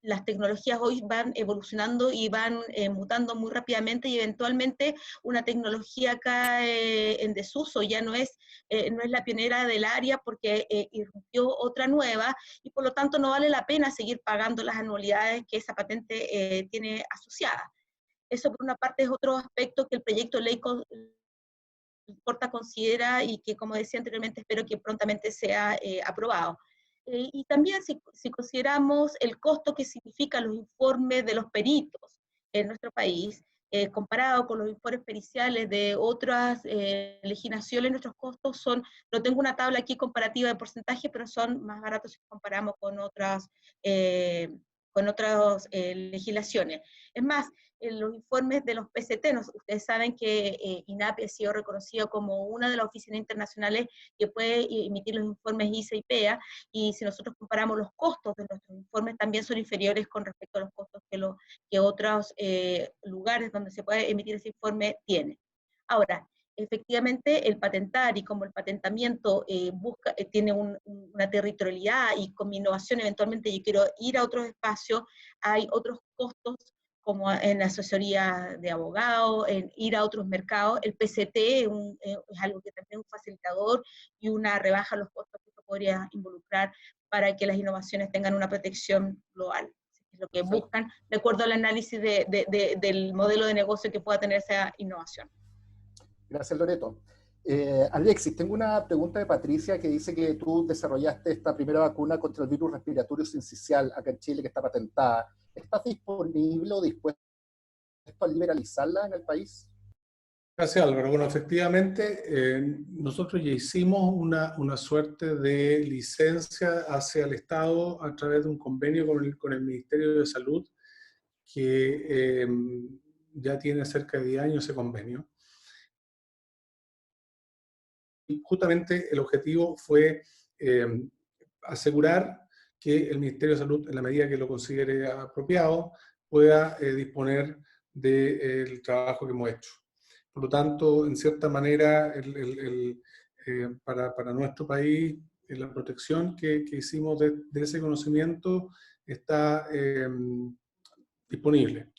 [SPEAKER 4] las tecnologías hoy van evolucionando y van mutando muy rápidamente y eventualmente una tecnología cae en desuso, ya no es la pionera del área porque irrumpió otra nueva y por lo tanto no vale la pena seguir pagando las anualidades que esa patente tiene asociada. Eso por una parte es otro aspecto que el proyecto de ley corta considera y que, como decía anteriormente, espero que prontamente sea aprobado. Y también si consideramos el costo que significan los informes de los peritos en nuestro país, comparado con los informes periciales de otras legislaciones, nuestros costos son, no tengo una tabla aquí comparativa de porcentaje, pero son más baratos si comparamos con otras legislaciones. Es más, en los informes de los PCT, ustedes saben que INAPI ha sido reconocido como una de las oficinas internacionales que puede emitir los informes ISA y PEA, y si nosotros comparamos los costos de nuestros informes, también son inferiores con respecto a los costos que otros lugares donde se puede emitir ese informe tienen. Ahora, efectivamente, el patentar y como el patentamiento tiene una territorialidad y con mi innovación eventualmente yo quiero ir a otros espacios, hay otros costos como en asesoría de abogados, en ir a otros mercados. El PCT es algo que también es un facilitador y una rebaja los costos que podría involucrar para que las innovaciones tengan una protección global. Es lo que buscan, de acuerdo al análisis del modelo de negocio que pueda tener esa innovación.
[SPEAKER 2] Gracias, Loreto. Alexis, tengo una pregunta de Patricia que dice que tú desarrollaste esta primera vacuna contra el virus respiratorio sincicial acá en Chile, que está patentada. ¿Estás disponible o dispuesto a liberalizarla en el país?
[SPEAKER 5] Gracias, Álvaro. Bueno, efectivamente, nosotros ya hicimos una suerte de licencia hacia el Estado a través de un convenio con el Ministerio de Salud, que ya tiene cerca de 10 años ese convenio. Y justamente el objetivo fue asegurar que el Ministerio de Salud, en la medida que lo considere apropiado, pueda disponer del trabajo que hemos hecho. Por lo tanto, en cierta manera, para nuestro país, la protección que hicimos de ese conocimiento está disponible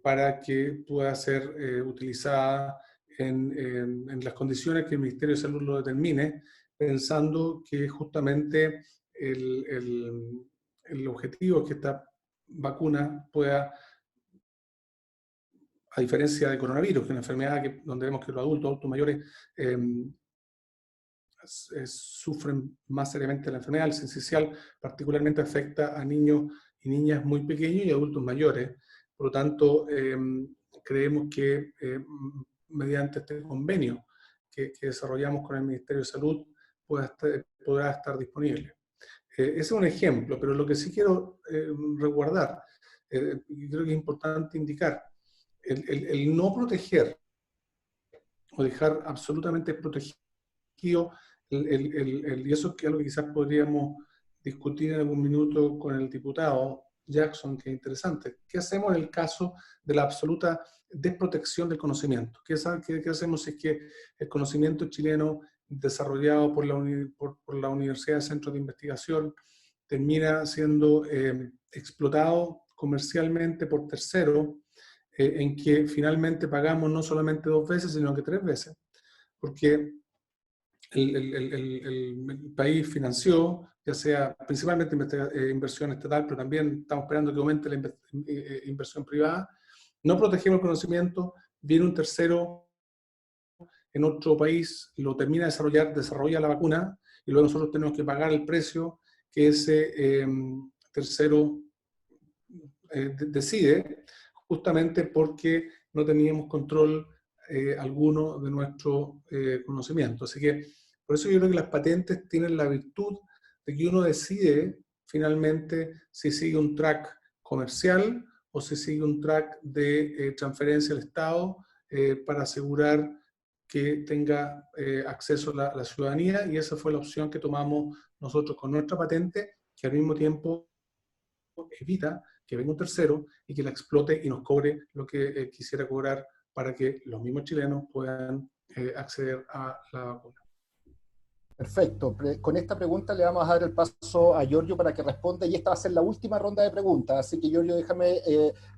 [SPEAKER 5] para que pueda ser utilizada en las condiciones que el Ministerio de Salud lo determine, pensando que justamente el objetivo es que esta vacuna pueda, a diferencia de coronavirus, que es una enfermedad donde vemos que los adultos mayores sufren más seriamente la enfermedad, el sincicial particularmente afecta a niños y niñas muy pequeños y adultos mayores. Por lo tanto, creemos que mediante este convenio que desarrollamos con el Ministerio de Salud podrá estar disponible. Ese es un ejemplo, pero lo que sí quiero resguardar, y creo que es importante indicar, el no proteger o dejar absolutamente protegido, y eso es algo que quizás podríamos discutir en algún minuto con el diputado Jackson, que es interesante. ¿Qué hacemos en el caso de la absoluta desprotección del conocimiento? ¿Qué hacemos si es que el conocimiento chileno desarrollado por la Universidad de Centros de Investigación termina siendo explotado comercialmente por terceros, en que finalmente pagamos no solamente 2 veces, sino que 3 veces? Porque el país financió, ya sea principalmente inversión estatal, pero también estamos esperando que aumente la inversión privada. No protegemos el conocimiento, viene un tercero en otro país, lo termina de desarrolla la vacuna, y luego nosotros tenemos que pagar el precio que ese tercero decide, justamente porque no teníamos control alguno de nuestro conocimiento. Así que por eso yo creo que las patentes tienen la virtud de que uno decide finalmente si sigue un track comercial o si sigue un track de transferencia al Estado para asegurar que tenga acceso a la ciudadanía, y esa fue la opción que tomamos nosotros con nuestra patente, que al mismo tiempo evita que venga un tercero y que la explote y nos cobre lo que quisiera cobrar para que los mismos chilenos puedan acceder a la vacuna.
[SPEAKER 2] Perfecto. Con esta pregunta le vamos a dar el paso a Giorgio para que responda, y esta va a ser la última ronda de preguntas. Así que, Giorgio, déjame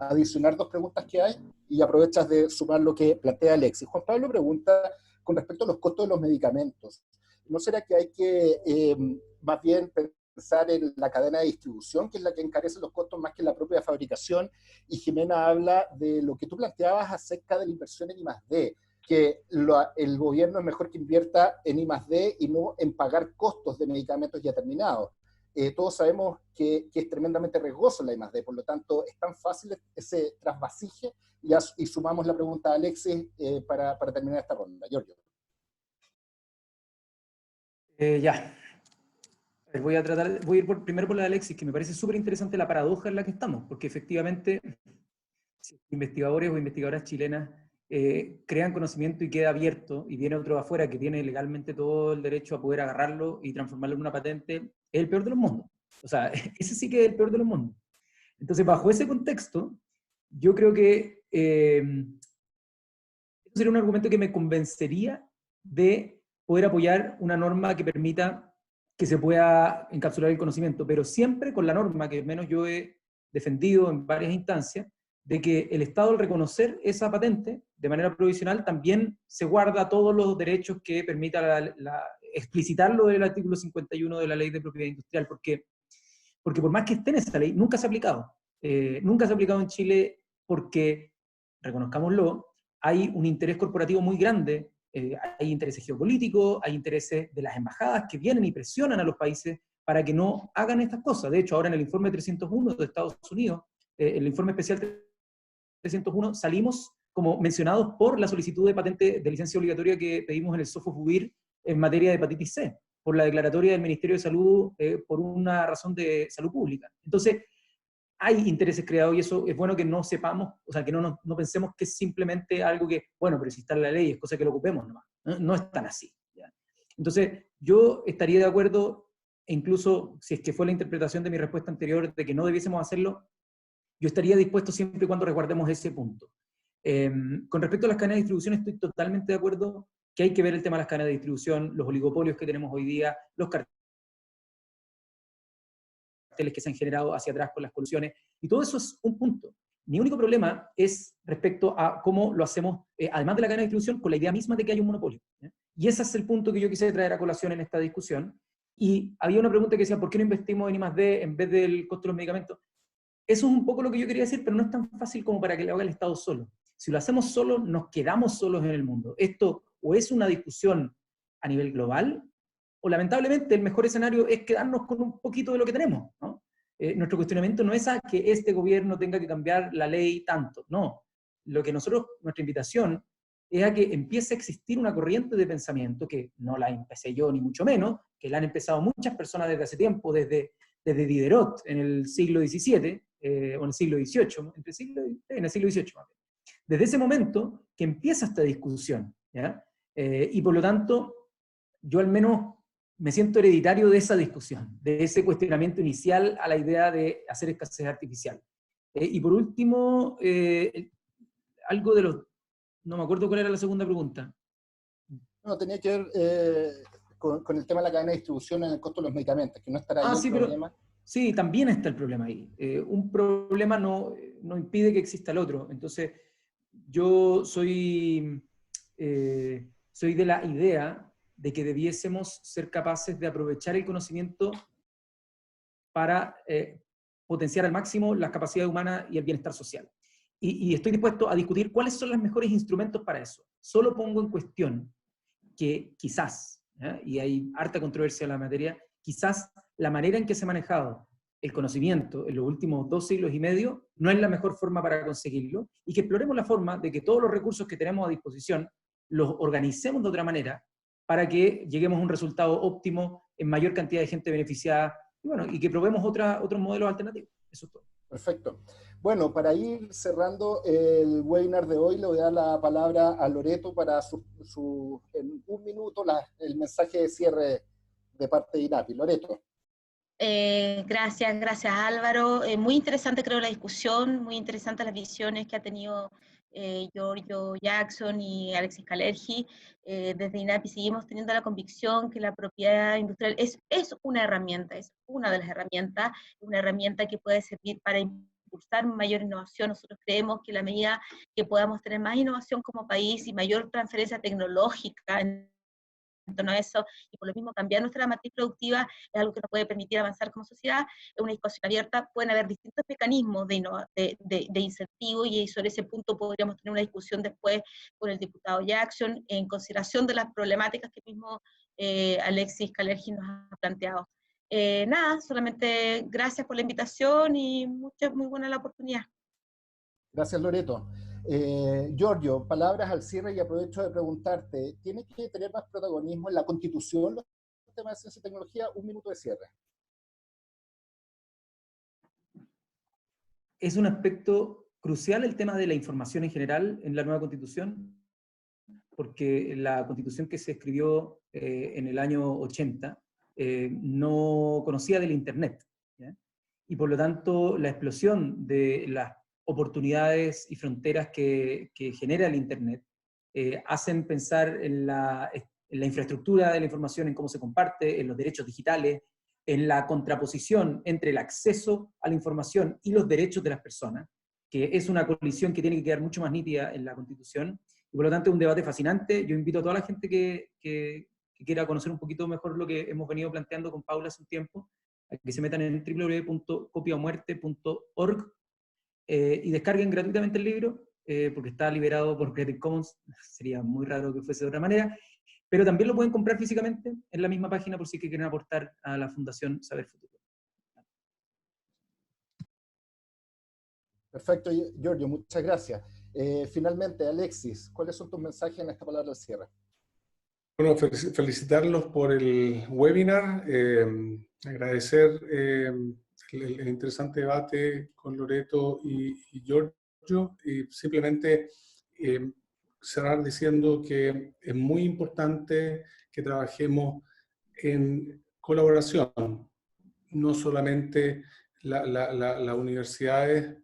[SPEAKER 2] adicionar 2 preguntas que hay y aprovechas de sumar lo que plantea Alexis. Juan Pablo pregunta con respecto a los costos de los medicamentos. ¿No será que hay que más bien pensar en la cadena de distribución, que es la que encarece los costos más que la propia fabricación? Y Jimena habla de lo que tú planteabas acerca de la inversión en I+D, que el gobierno es mejor que invierta en I+D y no en pagar costos de medicamentos ya terminados. Todos sabemos que es tremendamente riesgoso la I+D, por lo tanto es tan fácil ese trasvasije, y sumamos la pregunta a Alexis para terminar esta ronda. Giorgio.
[SPEAKER 3] Ya. A ver, voy a ir primero por la de Alexis, que me parece súper interesante la paradoja en la que estamos, porque efectivamente si investigadores o investigadoras chilenas crean conocimiento y queda abierto, y viene otro de afuera que tiene legalmente todo el derecho a poder agarrarlo y transformarlo en una patente, es el peor de los mundos. O sea, ese sí que es el peor de los mundos. Entonces, bajo ese contexto, yo creo que sería un argumento que me convencería de poder apoyar una norma que permita que se pueda encapsular el conocimiento, pero siempre con la norma que al menos yo he defendido en varias instancias, de que el Estado, al reconocer esa patente de manera provisional, también se guarda todos los derechos que permita explicitarlo del artículo 51 de la Ley de Propiedad Industrial, porque por más que esté en esa ley, nunca se ha aplicado. Nunca se ha aplicado en Chile porque, reconozcámoslo, hay un interés corporativo muy grande, hay intereses geopolíticos, hay intereses de las embajadas que vienen y presionan a los países para que no hagan estas cosas. De hecho, ahora en el informe 301 de Estados Unidos, el informe especial 301, salimos como mencionados por la solicitud de patente de licencia obligatoria que pedimos en el Sofosbuvir en materia de hepatitis C, por la declaratoria del Ministerio de Salud por una razón de salud pública. Entonces, hay intereses creados y eso es bueno que no sepamos, o sea, que no pensemos que es simplemente algo que, bueno, pero si está en la ley es cosa que lo ocupemos nomás. No es tan así. ¿Ya? Entonces, yo estaría de acuerdo, e incluso si es que fue la interpretación de mi respuesta anterior de que no debiésemos hacerlo, yo estaría dispuesto siempre y cuando resguardemos ese punto. Con respecto a las cadenas de distribución, estoy totalmente de acuerdo que hay que ver el tema de las cadenas de distribución, los oligopolios que tenemos hoy día, los carteles que se han generado hacia atrás con las colusiones, y todo eso es un punto. Mi único problema es respecto a cómo lo hacemos, además de la cadena de distribución, con la idea misma de que hay un monopolio. ¿Ya? Y ese es el punto que yo quise traer a colación en esta discusión. Y había una pregunta que decía, ¿por qué no investimos en I+D en vez del costo de los medicamentos? Eso es un poco lo que yo quería decir, pero no es tan fácil como para que lo haga el Estado solo. Si lo hacemos solo, nos quedamos solos en el mundo. Esto o es una discusión a nivel global, o lamentablemente el mejor escenario es quedarnos con un poquito de lo que tenemos, ¿no? Nuestro cuestionamiento no es a que este gobierno tenga que cambiar la ley tanto, no. Nuestra invitación es a que empiece a existir una corriente de pensamiento, que no la empecé yo ni mucho menos, que la han empezado muchas personas desde hace tiempo, desde Diderot en el siglo XVII, o en el siglo XVIII, en el siglo XVIII. Desde ese momento que empieza esta discusión, ¿ya? Y por lo tanto, yo al menos me siento hereditario de esa discusión, de ese cuestionamiento inicial a la idea de hacer escasez artificial. Y por último, algo de los... No me acuerdo cuál era la segunda pregunta.
[SPEAKER 2] No, tenía que ver con el tema de la cadena de distribución en el costo de los medicamentos, que no estará ahí
[SPEAKER 3] sí,
[SPEAKER 2] el problema.
[SPEAKER 3] Sí, también está el problema ahí. Un problema no impide que exista el otro. Entonces, yo soy de la idea de que debiésemos ser capaces de aprovechar el conocimiento para potenciar al máximo las capacidades humanas y el bienestar social. Y estoy dispuesto a discutir cuáles son los mejores instrumentos para eso. Solo pongo en cuestión que quizás, y hay harta controversia en la materia, quizás la manera en que se ha manejado el conocimiento en los últimos 2 siglos y medio no es la mejor forma para conseguirlo, y que exploremos la forma de que todos los recursos que tenemos a disposición los organicemos de otra manera para que lleguemos a un resultado óptimo en mayor cantidad de gente beneficiada, y bueno, y que probemos otros modelos alternativos. Eso es todo.
[SPEAKER 2] Perfecto. Bueno, para ir cerrando el webinar de hoy, le voy a dar la palabra a Loreto para en 1 minuto el mensaje de cierre de parte de INAPI. Loreto.
[SPEAKER 4] Gracias Álvaro. Muy interesante creo la discusión, muy interesantes las visiones que ha tenido Giorgio Jackson y Alexis Kalergi, desde INAPI seguimos teniendo la convicción que la propiedad industrial es una herramienta, es una de las herramientas, una herramienta que puede servir para impulsar mayor innovación. Nosotros creemos que la medida que podamos tener más innovación como país y mayor transferencia tecnológica en torno a eso, y por lo mismo cambiar nuestra matriz productiva es algo que nos puede permitir avanzar como sociedad. Es una discusión abierta, pueden haber distintos mecanismos de incentivo, y sobre ese punto podríamos tener una discusión después con el diputado Jackson, en consideración de las problemáticas que mismo Alexis Kalergi nos ha planteado. Nada, solamente gracias por la invitación y muy buena la oportunidad.
[SPEAKER 2] Gracias, Loreto. Giorgio, palabras al cierre y aprovecho de preguntarte, ¿tiene que tener más protagonismo en la Constitución los temas de ciencia y tecnología? Un minuto de cierre.
[SPEAKER 3] Es un aspecto crucial el tema de la información en general en la nueva Constitución, porque la Constitución que se escribió en el año 80 no conocía del Internet, ¿ya? Y por lo tanto la explosión de las oportunidades y fronteras que genera el Internet hacen pensar en la infraestructura de la información, en cómo se comparte, en los derechos digitales, en la contraposición entre el acceso a la información y los derechos de las personas, que es una colisión que tiene que quedar mucho más nítida en la Constitución, y por lo tanto es un debate fascinante. Yo invito a toda la gente que quiera conocer un poquito mejor lo que hemos venido planteando con Paula hace un tiempo, a que se metan en www.copiamuerte.org y descarguen gratuitamente el libro, porque está liberado por Creative Commons, sería muy raro que fuese de otra manera, pero también lo pueden comprar físicamente en la misma página por si quieren aportar a la Fundación Saber Futuro.
[SPEAKER 2] Perfecto, Giorgio, muchas gracias. Finalmente, Alexis, ¿cuáles son tus mensajes en esta palabra al cierre?
[SPEAKER 5] Bueno, felicitarlos por el webinar, agradecer el interesante debate con Loreto y Giorgio, y simplemente cerrar diciendo que es muy importante que trabajemos en colaboración, no solamente las universidades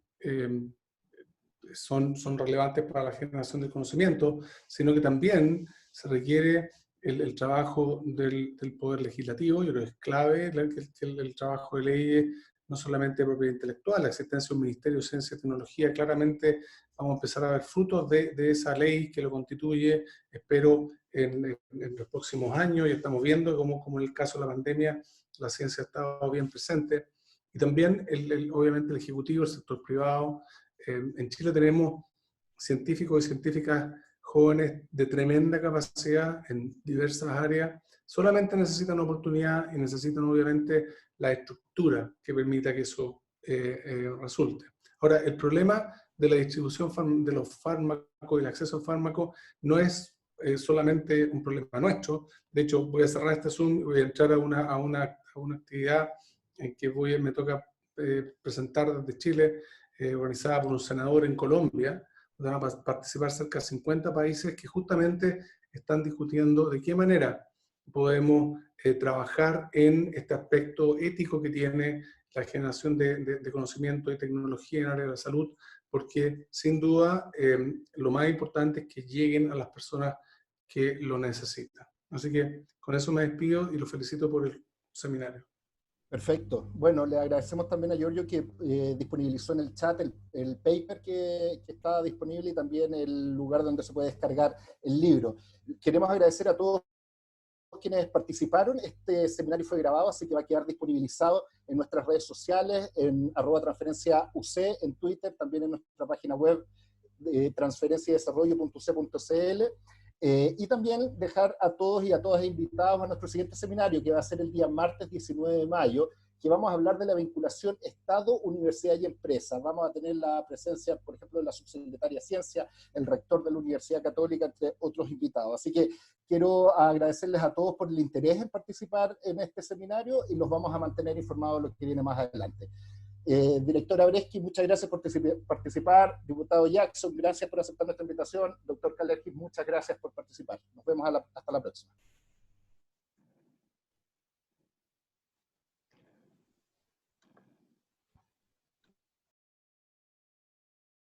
[SPEAKER 5] son relevantes para la generación del conocimiento, sino que también se requiere el trabajo del Poder Legislativo. Yo creo que es clave el trabajo de leyes, no solamente de propiedad intelectual, la existencia de un Ministerio de Ciencia y Tecnología. Claramente vamos a empezar a ver frutos de esa ley que lo constituye, espero, en los próximos años, y estamos viendo cómo en el caso de la pandemia la ciencia ha estado bien presente. Y también, obviamente, el Ejecutivo, el sector privado. En Chile tenemos científicos y científicas jóvenes de tremenda capacidad en diversas áreas, solamente necesitan oportunidad y necesitan obviamente la estructura que permita que eso resulte. Ahora, el problema de la distribución de los fármacos y el acceso a fármacos no es solamente un problema nuestro. De hecho, voy a cerrar este Zoom y voy a entrar a una actividad en que me toca presentar desde Chile, organizada por un senador en Colombia. Van a participar cerca de 50 países que justamente están discutiendo de qué manera podemos trabajar en este aspecto ético que tiene la generación de conocimiento y tecnología en el área de la salud, porque sin duda lo más importante es que lleguen a las personas que lo necesitan. Así que con eso me despido y los felicito por el seminario.
[SPEAKER 2] Perfecto. Bueno, le agradecemos también a Giorgio que disponibilizó en el chat el paper que está disponible y también el lugar donde se puede descargar el libro. Queremos agradecer a todos quienes participaron. Este seminario fue grabado, así que va a quedar disponibilizado en nuestras redes sociales, en @transferenciauc, en Twitter, también en nuestra página web transferenciadesarrollo.uc.cl. Y también dejar a todos y a todas invitados a nuestro siguiente seminario, que va a ser el día martes 19 de mayo, que vamos a hablar de la vinculación Estado, Universidad y Empresa. Vamos a tener la presencia, por ejemplo, de la subsecretaria de Ciencia, el rector de la Universidad Católica, entre otros invitados. Así que quiero agradecerles a todos por el interés en participar en este seminario y los vamos a mantener informados de lo que viene más adelante. Directora Bresky, muchas gracias por participar. Diputado Jackson, gracias por aceptar nuestra invitación. Doctor Kalergi, muchas gracias por participar. Nos vemos hasta la próxima.